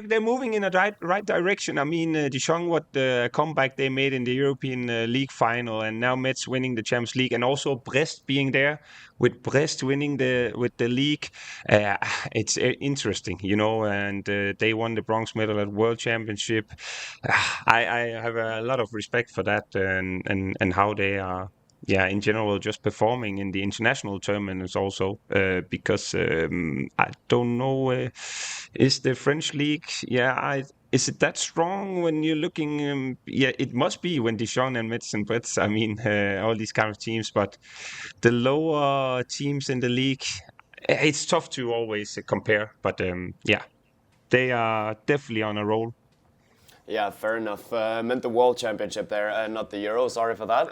They're moving in a right direction. I mean, Dijon, what the comeback they made in the European League final, and now Metz winning the Champions League, and also Brest being there, with Brest winning with the league. It's interesting, and they won the bronze medal at World Championship. I have a lot of respect for that, and how they are, in general, just performing in the international tournaments also, because I don't know, is the French league, is it that strong when you're looking? It must be when Dijon and Metz and Brest, I mean, all these kind of teams, but the lower teams in the league, it's tough to always compare, but they are definitely on a roll. Yeah, fair enough. Meant the World Championship there, not the Euro. Sorry for that.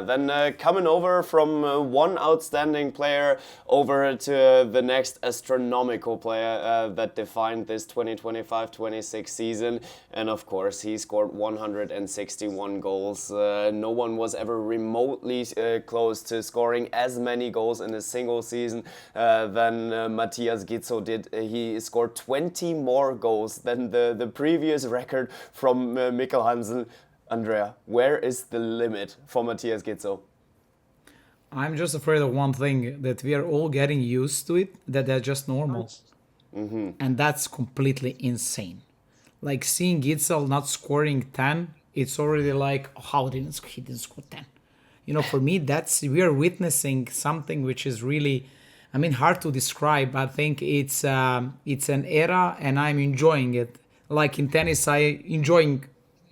Then coming over from one outstanding player over to the next astronomical player that defined this 2025-26 season. And of course, he scored 161 goals. No one was ever remotely close to scoring as many goals in a single season than Matthias Gitzo did. He scored 20 more goals than the previous record from Mikkel Hansen. Andrea, where is the limit for Matthias Gitzo? I'm just afraid of one thing, that we are all getting used to it, that they're just normal. Mm-hmm. And that's completely insane. Like seeing Gitzel not scoring 10, it's already like, how he didn't score 10? For me, we are witnessing something which is really, hard to describe. I think it's an era, and I'm enjoying it. Like in tennis, I enjoying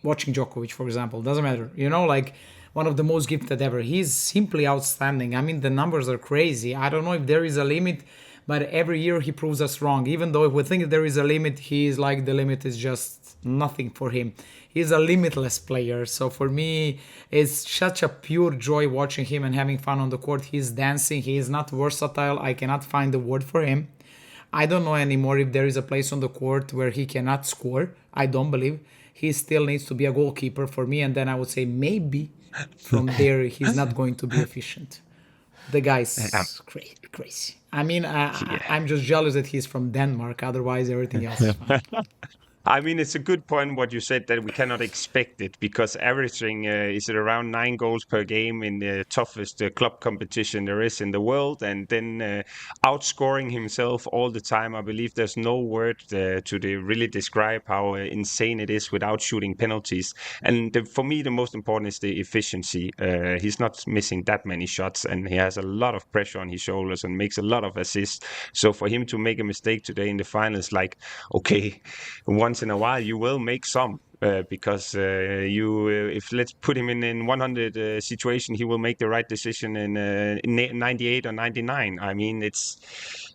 watching Djokovic, for example. Doesn't matter, like one of the most gifted ever. He's simply outstanding. The numbers are crazy. I don't know if there is a limit, but every year he proves us wrong. Even though if we think there is a limit, he is like the limit is just nothing for him. He's a limitless player. So for me, it's such a pure joy watching him and having fun on the court. He's dancing. He is not versatile. I cannot find the word for him. I don't know anymore if there is a place on the court where he cannot score. I don't believe. He still needs to be a goalkeeper for me. And then I would say maybe from there he's not going to be efficient. The guy's crazy. I'm just jealous that he's from Denmark. Otherwise, everything else is fine. It's a good point what you said, that we cannot expect it, because averaging is at around 9 goals per game in the toughest club competition there is in the world, and then outscoring himself all the time. I believe there's no word to really describe how insane it is without shooting penalties. And for me, the most important is the efficiency. He's not missing that many shots, and he has a lot of pressure on his shoulders and makes a lot of assists. So for him to make a mistake today in the finals, like, okay, once in a while you will make some, because if let's put him in 100 situation, he will make the right decision in 98 or 99.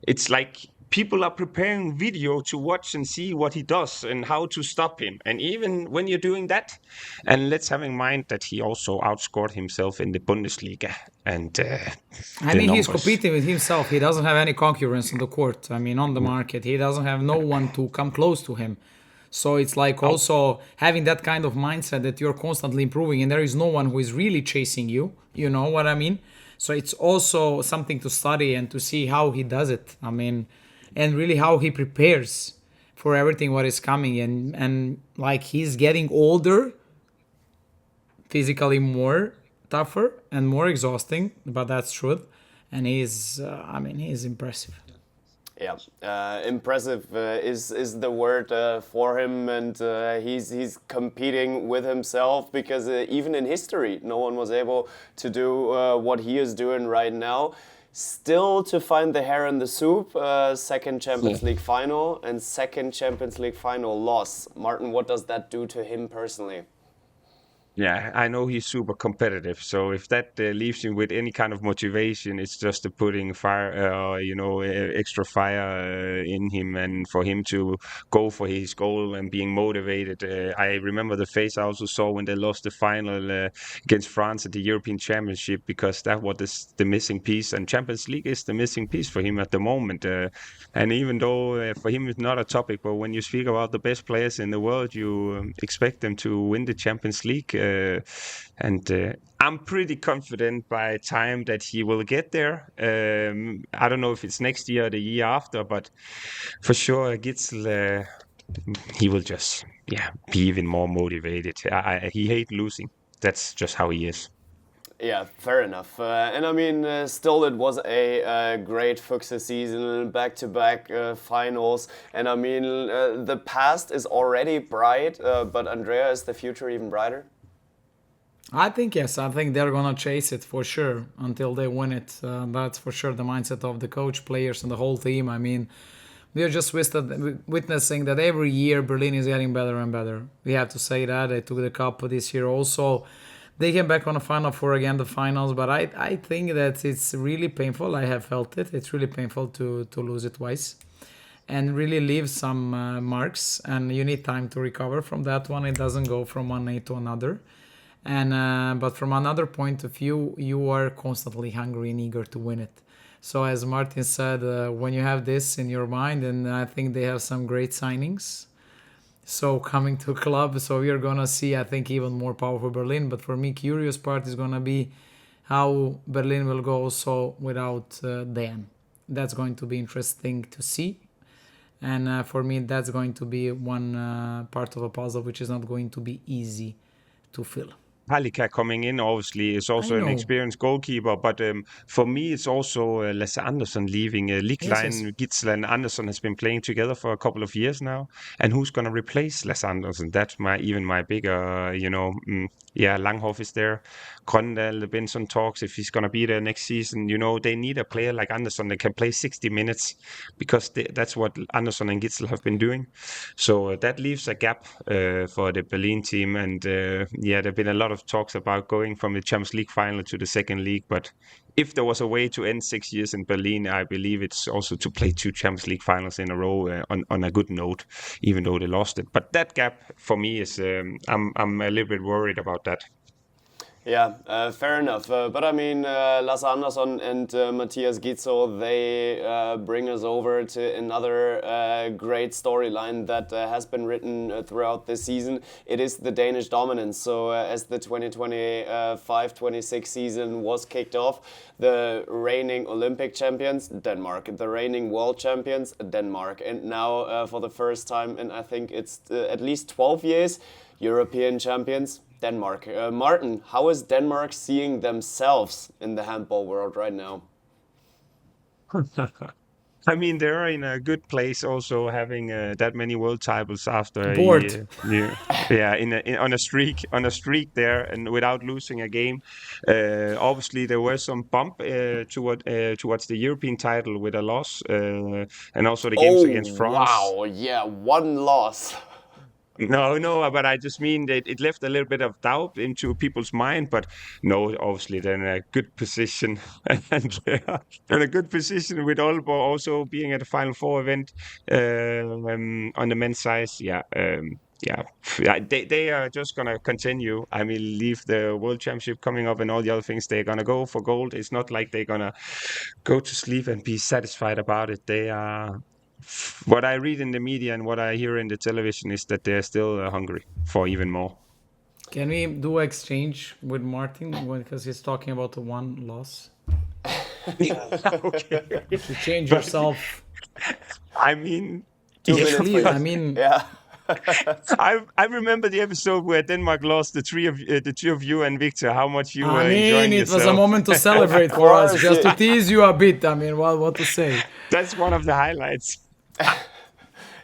It's like people are preparing video to watch and see what he does and how to stop him. And even when you're doing that, and let's have in mind that he also outscored himself in the Bundesliga. And I mean, he's competing with himself. He doesn't have any concurrence on the court. I mean, on the market, he doesn't have no one to come close to him. So it's like also having that kind of mindset that you're constantly improving and there is no one who is really chasing you. You know what I mean? So it's also something to study and to see how he does it. I mean, and really how he prepares for everything what is coming. And like he's getting older, physically more tougher and more exhausting, but that's truth. And he's impressive. Yeah, impressive is the word for him, and he's competing with himself because even in history, no one was able to do what he is doing right now. Still to find the hair in the soup, second Champions League final and second Champions League final loss. Martin, what does that do to him personally? Yeah, I know he's super competitive. So if that leaves him with any kind of motivation, it's just putting fire, extra fire in him, and for him to go for his goal and being motivated. I remember the face I also saw when they lost the final against France at the European Championship, because that was the missing piece, and Champions League is the missing piece for him at the moment. And even though for him it's not a topic, but when you speak about the best players in the world, you expect them to win the Champions League. And I'm pretty confident by time that he will get there. I don't know if it's next year or the year after, but for sure Gitzel, he will just be even more motivated. He hates losing. That's just how he is. Yeah, fair enough. And I mean, still it was a great Füchse season, back-to-back finals. And I mean, the past is already bright, but Andrea, is the future even brighter? I think yes. I think they're gonna chase it for sure until they win it. That's for sure the mindset of the coach, players, and the whole team. I mean, we are just witnessing that every year Berlin is getting better and better. We have to say that. They took the cup this year also. They came back on the Final Four again, the finals. But I think that it's really painful. I have felt it. It's really painful to lose it twice. And really leave some marks. And you need time to recover from that one. It doesn't go from one night to another. And but from another point of view, you are constantly hungry and eager to win it. So as Martin said, when you have this in your mind, and I think they have some great signings. So coming to club, so we are gonna see, I think, even more powerful Berlin. But for me, curious part is gonna be how Berlin will go also without Dan. That's going to be interesting to see. And for me, that's going to be one part of a puzzle which is not going to be easy to fill. Halika coming in obviously is also an experienced goalkeeper, but for me it's also Lasse Andersson leaving. Lekic, Gitzel and Andersson has been playing together for a couple of years now, and who's going to replace Lasse Andersson? That's my bigger, Langhoff is there, Grøndal, the Benson talks if he's going to be there next season. They need a player like Andersson that can play 60 minutes, because that's what Andersson and Gitzel have been doing. So that leaves a gap for the Berlin team, and there have been a lot of talks about going from the Champions League final to the second league. But if there was a way to end 6 years in Berlin, I believe it's also to play 2 Champions League finals in a row on a good note, even though they lost it. But that gap for me is, I'm a little bit worried about that. Yeah, fair enough. But I mean, Lasse Andersson and Matthias Gitzel, they bring us over to another great storyline that has been written throughout this season. It is the Danish dominance. So as the 2025-26 season was kicked off, the reigning Olympic champions, Denmark, the reigning world champions, Denmark, and now for the first time in I think it's at least 12 years, European champions, Denmark. Martin, how is Denmark seeing themselves in the handball world right now? I mean, they're in a good place, also having that many world titles after Bored. on a streak there, and without losing a game. Obviously, there was some bump towards the European title with a loss, and also the games against France. Wow, yeah, one loss. No, but I just mean that it left a little bit of doubt into people's mind. But no, obviously they're in a good position, and they're in a good position with Aalborg also being at the Final Four event on the men's side. Yeah, they are just gonna continue. I mean, leave the World Championship coming up and all the other things. They're gonna go for gold. It's not like they're gonna go to sleep and be satisfied about it. They are. What I read in the media and what I hear in the television is that they're still hungry for even more. Can we do exchange with Martin because he's talking about the one loss? Okay. To change yourself. I mean, 2 minutes, please. I mean, Yeah. I remember the episode where Denmark lost, the two of you and Victor. How much you were I enjoying mean, it yourself. was a moment to celebrate for us, course, just to yeah. tease you a bit. I mean, what to say? That's one of the highlights.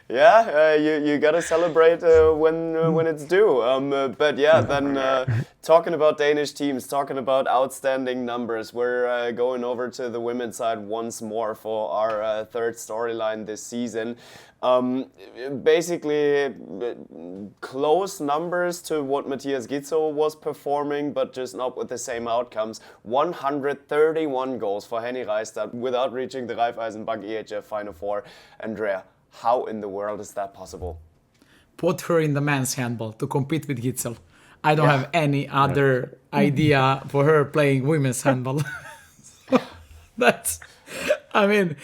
Yeah, you gotta celebrate when it's due. But yeah, then talking about Danish teams, talking about outstanding numbers, we're going over to the women's side once more for our third storyline this season. Basically, close numbers to what Matthias Gitzo was performing, but just not with the same outcomes. 131 goals for Henny Reistad without reaching the Raiffeisen Bank EHF FINAL4. Andrea, how in the world is that possible? Put her in the men's handball to compete with Gitzel. I don't have any other idea for her playing women's handball. That's, I mean,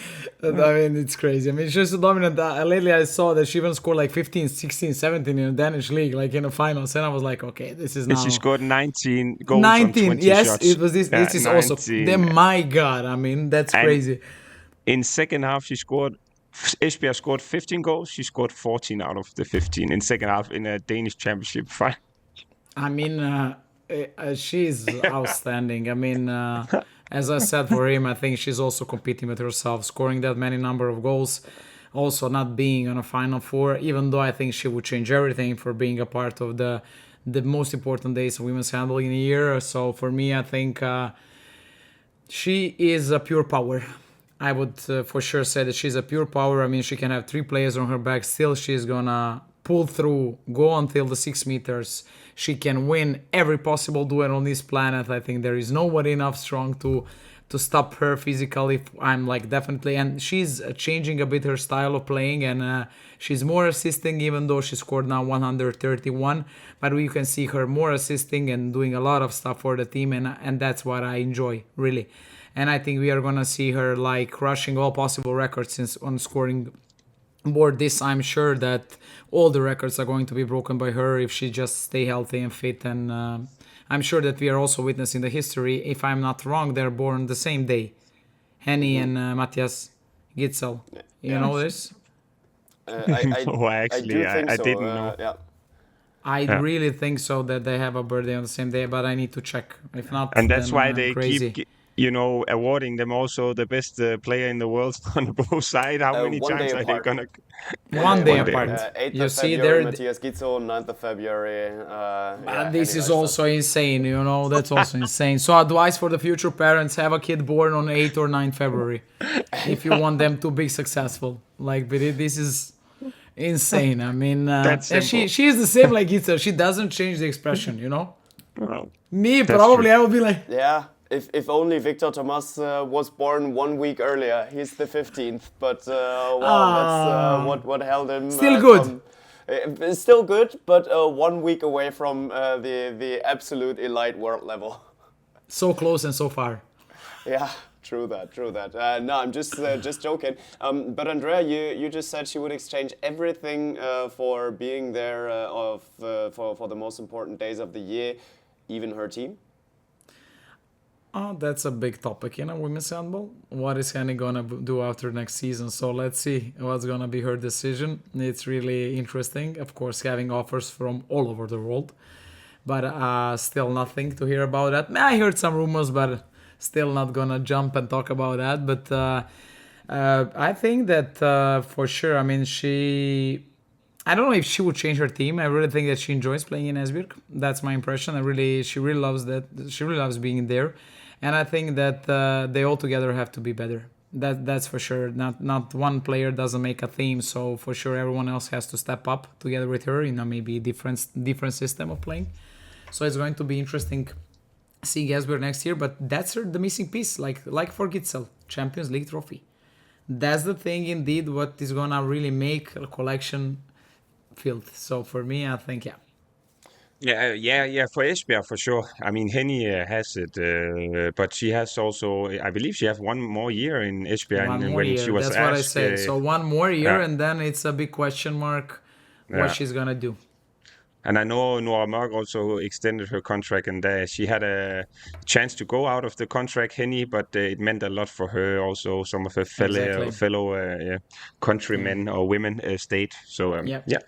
it's crazy. I mean, she's so dominant. Lately, I saw that she even scored like 15, 16, 17 in the Danish league, like in the finals. And I was like, okay, this is now... She scored 19 goals 19, on 20 yes, shots. it was this. Yeah, This is also... 19. My God, I mean, that's And crazy. in second half, she scored... Esbjerg scored 15 goals. She scored 14 out of the 15 in second half in a Danish championship final. I mean, she's outstanding. I mean, as I said for him, I think she's also competing with herself, scoring that many number of goals, also not being on a Final Four, even though I think she would change everything for being a part of the most important days of women's handball in a year. So for me, I think she is a pure power. I would for sure say that she's a pure power. I mean, she can have 3 players on her back. Still, she's gonna pull through, go until the 6 meters. She can win every possible duel on this planet. I think there is nobody enough strong to stop her physically. I'm like definitely, and she's changing a bit her style of playing, and she's more assisting, even though she scored now 131. But you can see her more assisting and doing a lot of stuff for the team, and that's what I enjoy really. And I think we are gonna see her like crushing all possible records since on scoring board. This, I'm sure that all the records are going to be broken by her if she just stay healthy and fit. And I'm sure that we are also witnessing the history. If I'm not wrong, they're born the same day, Henny and Matthias Gitzel. You know this? No, actually, I didn't know. Yeah. I really think so that they have a birthday on the same day, but I need to check. If not, And that's then why I'm they crazy. keep, awarding them also the best player in the world on both sides. How many one day times are they apart. gonna? One day One day. apart. 8th You of see, February, there. Matthias Gitzel, 9th of February. This Henny is Reistad. also insane, that's also insane. So advice for the future parents, have a kid born on 8th or 9th February if you want them to be successful. Like, but this is insane. I mean, That's and simple. she is the same like Gitzel. She doesn't change the expression, Well, Me, That's probably true. I would be like, Yeah, if only Victor Thomas was born 1 week earlier. He's the 15th, but that's what held him. Still good. It's still good, but 1 week away from the absolute elite world level. so close and so far. Yeah, true that. No, I'm just joking. But Andrea, you just said she would exchange everything for being there for the most important days of the year, even her team. Oh, that's a big topic, women's handball. What is Henny gonna do after next season? So let's see what's gonna be her decision. It's really interesting, of course, having offers from all over the world, but still nothing to hear about that. I heard some rumors, but still not gonna jump and talk about that. But I think that for sure. I mean, I don't know if she would change her team. I really think that she enjoys playing in Esbjerg. That's my impression. She really loves that. She really loves being there. And I think that they all together have to be better. That's for sure. Not one player doesn't make a team, so for sure everyone else has to step up together with her in a maybe different system of playing. So it's going to be interesting seeing Esbjerg next year, but that's the missing piece, like for Gitzel, Champions League trophy. That's the thing indeed what is gonna really make a collection filled. So for me, I think Yeah, for Esbjerg for sure. I mean, Henny has it, but she has also, I believe she has one more year in Esbjerg. one And more when year. she was That's asked, what I said. So one more year, yeah. and then it's a big question mark what Yeah. she's gonna do. And I know Nora Mørk also extended her contract, and she had a chance to go out of the contract, Henny, but it meant a lot for her. Also, some of her fellow countrymen or women stayed. So Yep. yeah.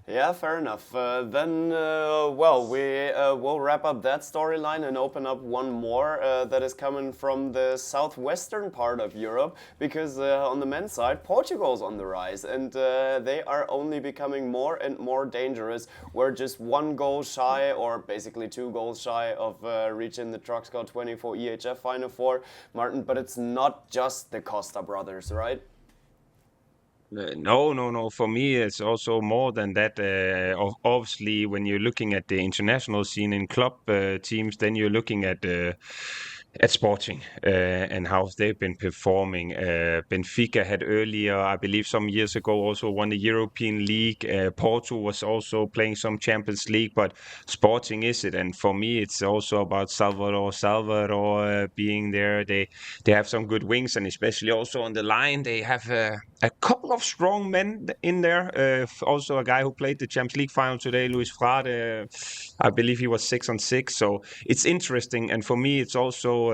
Yeah, fair enough. Well, we will wrap up that storyline and open up one more that is coming from the southwestern part of Europe, because on the men's side, Portugal's on the rise, and they are only becoming more and more dangerous. We're just one goal shy, or basically 2 goals shy, of reaching the Truckscout24 EHF Final4, Martin, but it's not just the Costa brothers, right? No. For me, it's also more than that. Obviously, when you're looking at the international scene in club teams, then you're looking at Sporting and how they've been performing. Benfica had earlier, I believe some years ago, also won the European League. Porto was also playing some Champions League, but Sporting is it. And for me, it's also about Salvador being there. They have some good wings, and especially also on the line, they have a couple of strong men in there. Also a guy who played the Champions League final today, Luis Frade. I believe he was 6-on-6. So it's interesting, and for me, it's also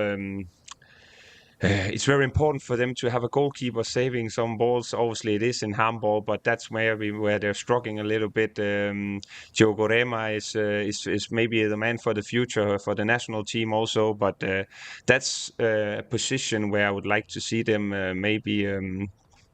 it's very important for them to have a goalkeeper saving some balls. Obviously, it is in handball, but that's where they're struggling a little bit. Diogo Rema is maybe the man for the future for the national team also, but that's a position where I would like to see them maybe.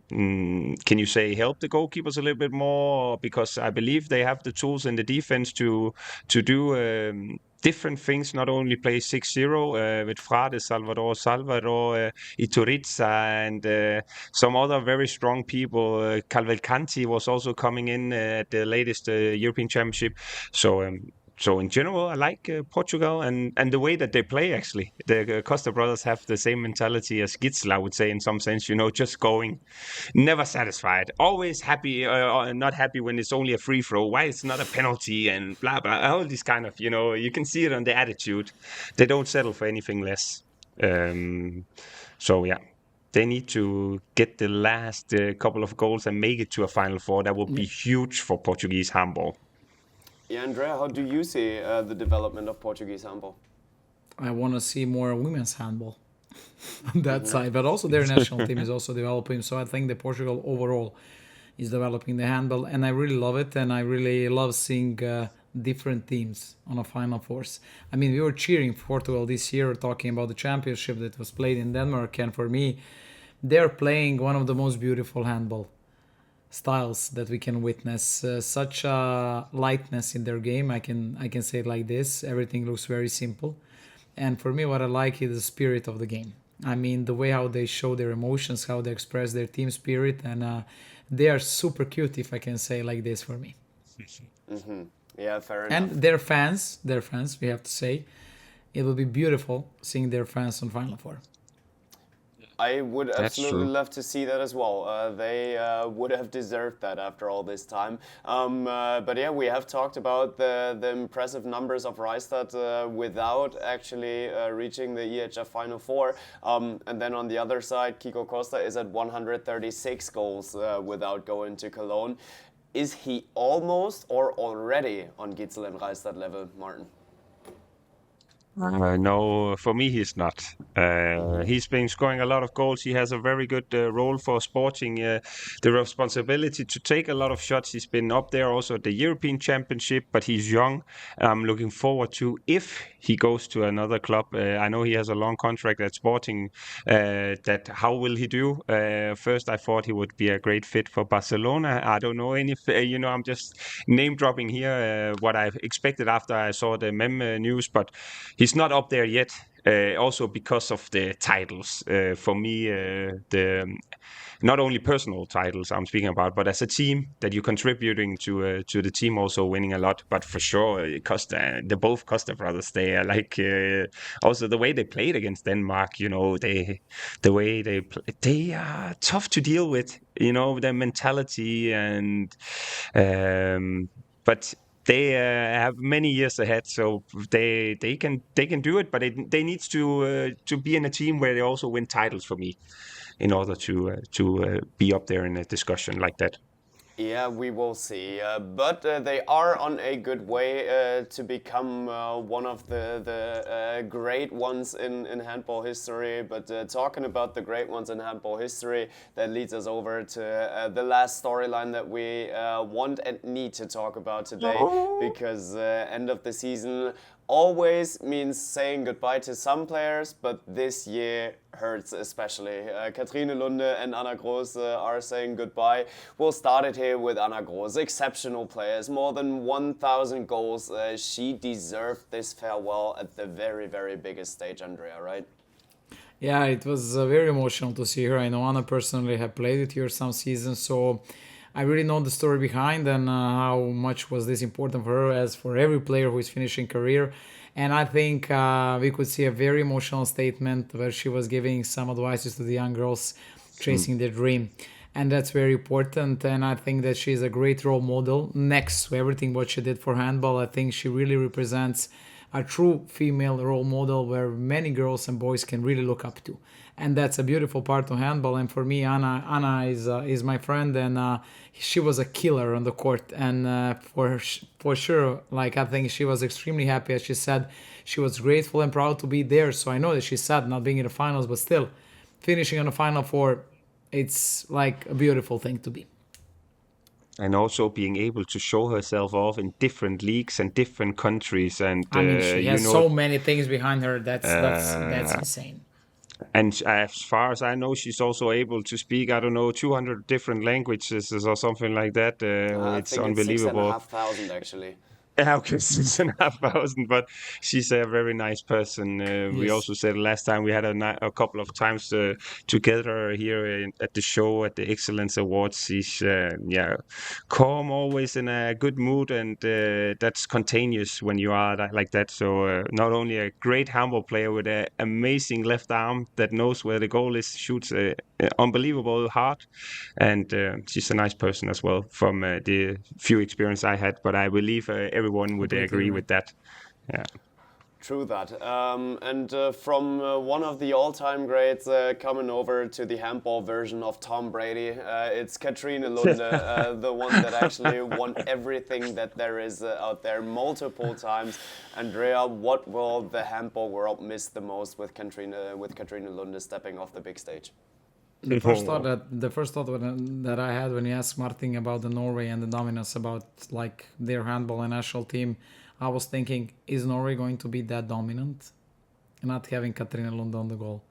Can you say help the goalkeepers a little bit more? Because I believe they have the tools in the defense to do different things, not only play 6-0 with Frade, Salvador, Ituriza, and some other very strong people. Calvelcanti was also coming in at the latest European Championship. So in general, I like Portugal and the way that they play, actually. The Costa brothers have the same mentality as Gitzel, I would say, in some sense, just going, never satisfied, always happy, not happy when it's only a free throw, why it's not a penalty, and blah, blah, all this kind of, you can see it on the attitude. They don't settle for anything less. So, yeah. They need to get the last couple of goals and make it to a Final Four. That would be huge for Portuguese handball. Yeah, Andrea, how do you see the development of Portuguese handball? I want to see more women's handball on that side, but also their national team is also developing. So I think that Portugal overall is developing the handball, and I really love it, and I really love seeing different teams on a Final Fours. I mean, we were cheering for Portugal this year, talking about the championship that was played in Denmark, and for me, they're playing one of the most beautiful handball styles that we can witness. Such a lightness in their game, I can say it like this. Everything looks very simple, and for me, what I like is the spirit of the game. I mean, the way how they show their emotions, how they express their team spirit, and they are super cute, if I can say like this, for me. Mm-hmm. Yeah, fair enough. And their fans, we have to say, it will be beautiful seeing their fans on Final Four. I would absolutely love to see that as well. They would have deserved that after all this time. But yeah, we have talked about the impressive numbers of Raiffeisen without actually reaching the EHF Final Four. And then on the other side, Kiko Costa is at 136 goals without going to Cologne. Is he almost or already on Gitzel and Raiffeisen level, Martin? No, for me, he's not. He's been scoring a lot of goals. He has a very good role for Sporting. The responsibility to take a lot of shots. He's been up there also at the European Championship, but he's young. I'm looking forward to if he goes to another club. I know he has a long contract at Sporting. That how will he do? First, I thought he would be a great fit for Barcelona. I don't know any. I'm just name dropping here what I expected after I saw the Mem news, but he's not up there yet. Also because of the titles. For me, the not only personal titles I'm speaking about, but as a team that you're contributing to the team, also winning a lot. But for sure, Costa, the both Costa brothers, they are like also the way they played against Denmark. You know, the way they are tough to deal with. You know, their mentality and but they have many years ahead, so they can do it. But they need to be in a team where they also win titles for me, in order to be up there in a discussion like that. Yeah, we will see. But they are on a good way to become one of the great ones in handball history. But talking about the great ones in handball history, that leads us over to the last storyline that we want and need to talk about today. Because end of the season always means saying goodbye to some players, but this year hurts especially. Katrine Lunde and Anna Groß are saying goodbye. We'll start it here with Anna Groß. Exceptional players, more than 1,000 goals. She deserved this farewell at the very, very biggest stage, Andrea, right? Yeah, it was very emotional to see her. I know Anna personally have played with her some seasons, so I really know the story behind and how much was this important for her, as for every player who is finishing career. And I think we could see a very emotional statement where she was giving some advices to the young girls chasing their dream. And that's very important. And I think that she's a great role model next to everything what she did for handball. I think she really represents a true female role model where many girls and boys can really look up to. And that's a beautiful part of handball. And for me, Anna is my friend, and she was a killer on the court. And for sure, like, I think she was extremely happy. As she said, she was grateful and proud to be there. So I know that she's sad not being in the finals, but still, finishing on the Final Four, it's like a beautiful thing to be. And also being able to show herself off in different leagues and different countries. And I mean, she has so many things behind her. That's insane. And as far as I know, she's also able to speak, I don't know, 200 different languages or something like that. It's unbelievable. It's 6,500 actually. Yeah, okay, 6,500, but she's a very nice person. We also said last time we had a couple of times together here at the show, at the Excellence Awards. She's calm, always in a good mood, and that's contagious when you are like that. So not only a great handball player with an amazing left arm that knows where the goal is, shoots unbelievable hard, and she's a nice person as well from the few experience I had. But I believe everyone would agree with that. Yeah. True that. And from one of the all-time greats coming over to the handball version of Tom Brady, it's Katrine Lunde, the one that actually won everything that there is out there multiple times. Andrea, what will the handball world miss the most with Katrine Lunde stepping off the big stage? The first thought that I had when you asked Martin about the Norway and the dominance about like their handball and national team, I was thinking, is Norway going to be that dominant? Not having Katrine Lunde on the goal.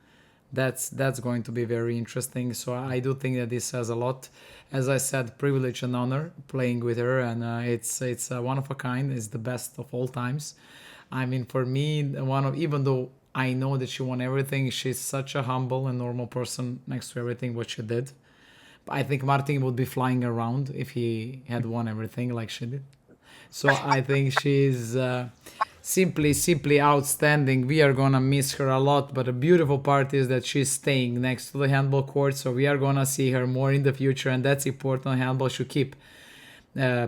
That's going to be very interesting. So I do think that this says a lot. As I said, privilege and honor playing with her, and it's one of a kind. It's the best of all times. I mean, for me, even though I know that she won everything, she's such a humble and normal person next to everything what she did. I think Martin would be flying around if he had won everything like she did. So I think she's simply outstanding. We are gonna miss her a lot, but the beautiful part is that she's staying next to the handball court, so we are gonna see her more in the future, and that's important. Handball should keep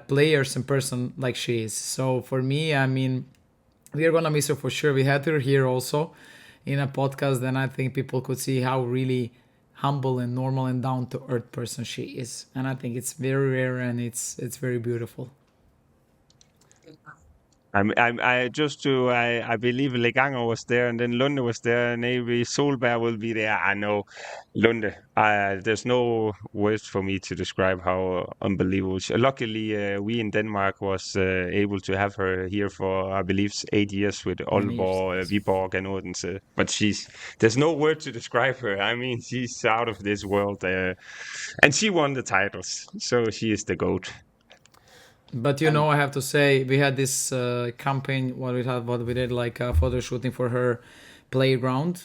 players and person like she is. So for me, I mean, we are gonna miss her for sure. We had her here also in a podcast, and I think people could see how really humble and normal and down to earth person she is. And I think it's very rare, and it's very beautiful. I believe Leganger was there, and then Lunde was there, and maybe Solberg will be there. I know Lunde. There's no words for me to describe how unbelievable. Luckily, we in Denmark was able to have her here for, I believe, 8 years with Aalborg, Viborg, and Odense. But there's no word to describe her. I mean, she's out of this world, and she won the titles, so she is the GOAT. But I have to say, we had this campaign what we did, like photo shooting for her playground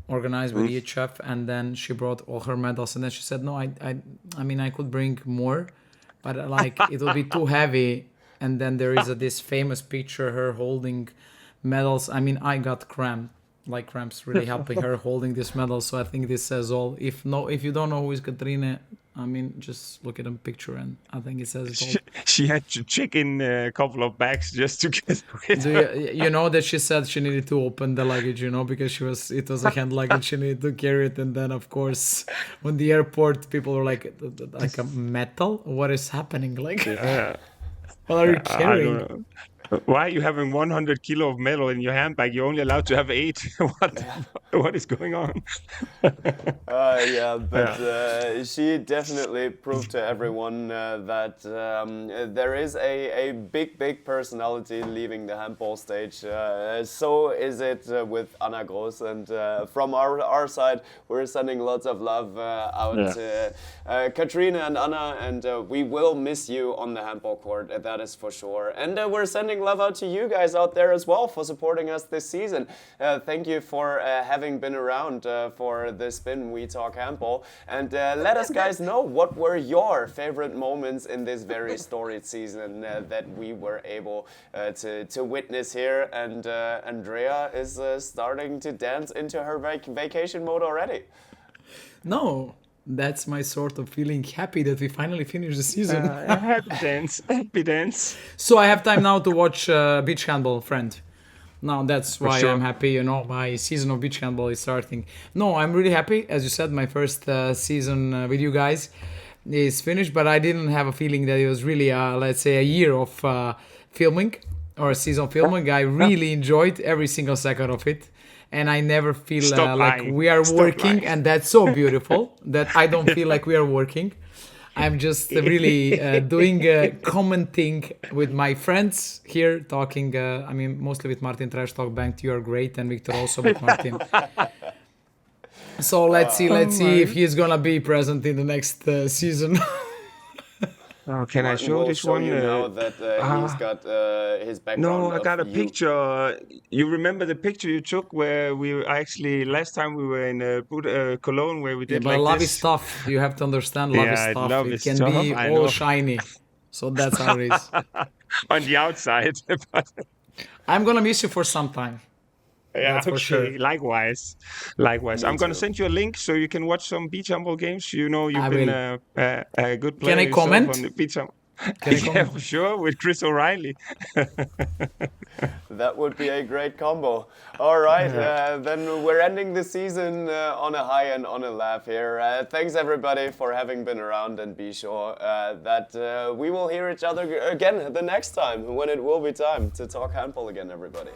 organized with EHF, and then she brought all her medals, and then she said, no, I mean, I could bring more, but like it will be too heavy. And then there is this famous picture, her holding medals. I mean, I got cramps really helping her holding this medal. So I think this says all. If you don't know who is Katrine, I mean, just look at a picture, and I think it says it all. She had to check in a couple of bags just to get with her. You know that she said she needed to open the luggage, because it was a hand luggage, she needed to carry it, and then of course on the airport people were like a metal? What is happening? Like, what are you carrying? I don't know. Why are you having 100 kilo of metal in your handbag? You're only allowed to have 8. What is going on? She definitely proved to everyone that there is a big personality leaving the handball stage. So is it with Anna Gross, and from our side, we're sending lots of love out to Katrine and Anna, and we will miss you on the handball court, that is for sure. And we're sending love out to you guys out there as well for supporting us this season. Thank you for having been around for the Spin We Talk Handball, and let us guys know what were your favorite moments in this very storied season that we were able to witness here. And Andrea is starting to dance into her vacation mode already. No, that's my sort of feeling happy that we finally finished the season. Happy dance. So I have time now to watch beach handball, friend. Now that's why sure. I'm happy, my season of beach handball is starting. No, I'm really happy. As you said, my first season with you guys is finished, but I didn't have a feeling that it was really, let's say, a year of filming or a season of filming. I really enjoyed every single second of it. And I never feel like we are working, and that's so beautiful that I don't feel like we are working. I'm just really doing commenting with my friends here, talking, mostly with Martin Trash Talk, Bengt, you are great, and Victor also, but Martin. So let's see if he's gonna be present in the next season. Oh, can I show this one? You know that he's got his background. No, I got a picture. You remember the picture you took where we actually last time we were in Cologne, where we did but like love this. is tough. You have to understand, love is tough. Love it is can tough, be I all know. shiny. So that's how it is. On the outside. I'm gonna miss you for some time. Yeah, that's for sure. Likewise. I'm going to send you a link so you can watch some beach handball games. You've been a good player. Can I comment? On the beach handball. Can I comment? For sure, with Chris O'Reilly. That would be a great combo. All right, then we're ending the season on a high and on a laugh here. Thanks everybody for having been around, and be sure that we will hear each other again the next time when it will be time to talk handball again, everybody.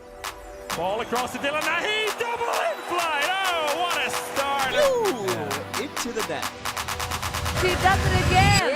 Ball across to Dylan Nahi, double in flight. Oh, what a start! Into the net. She does it again.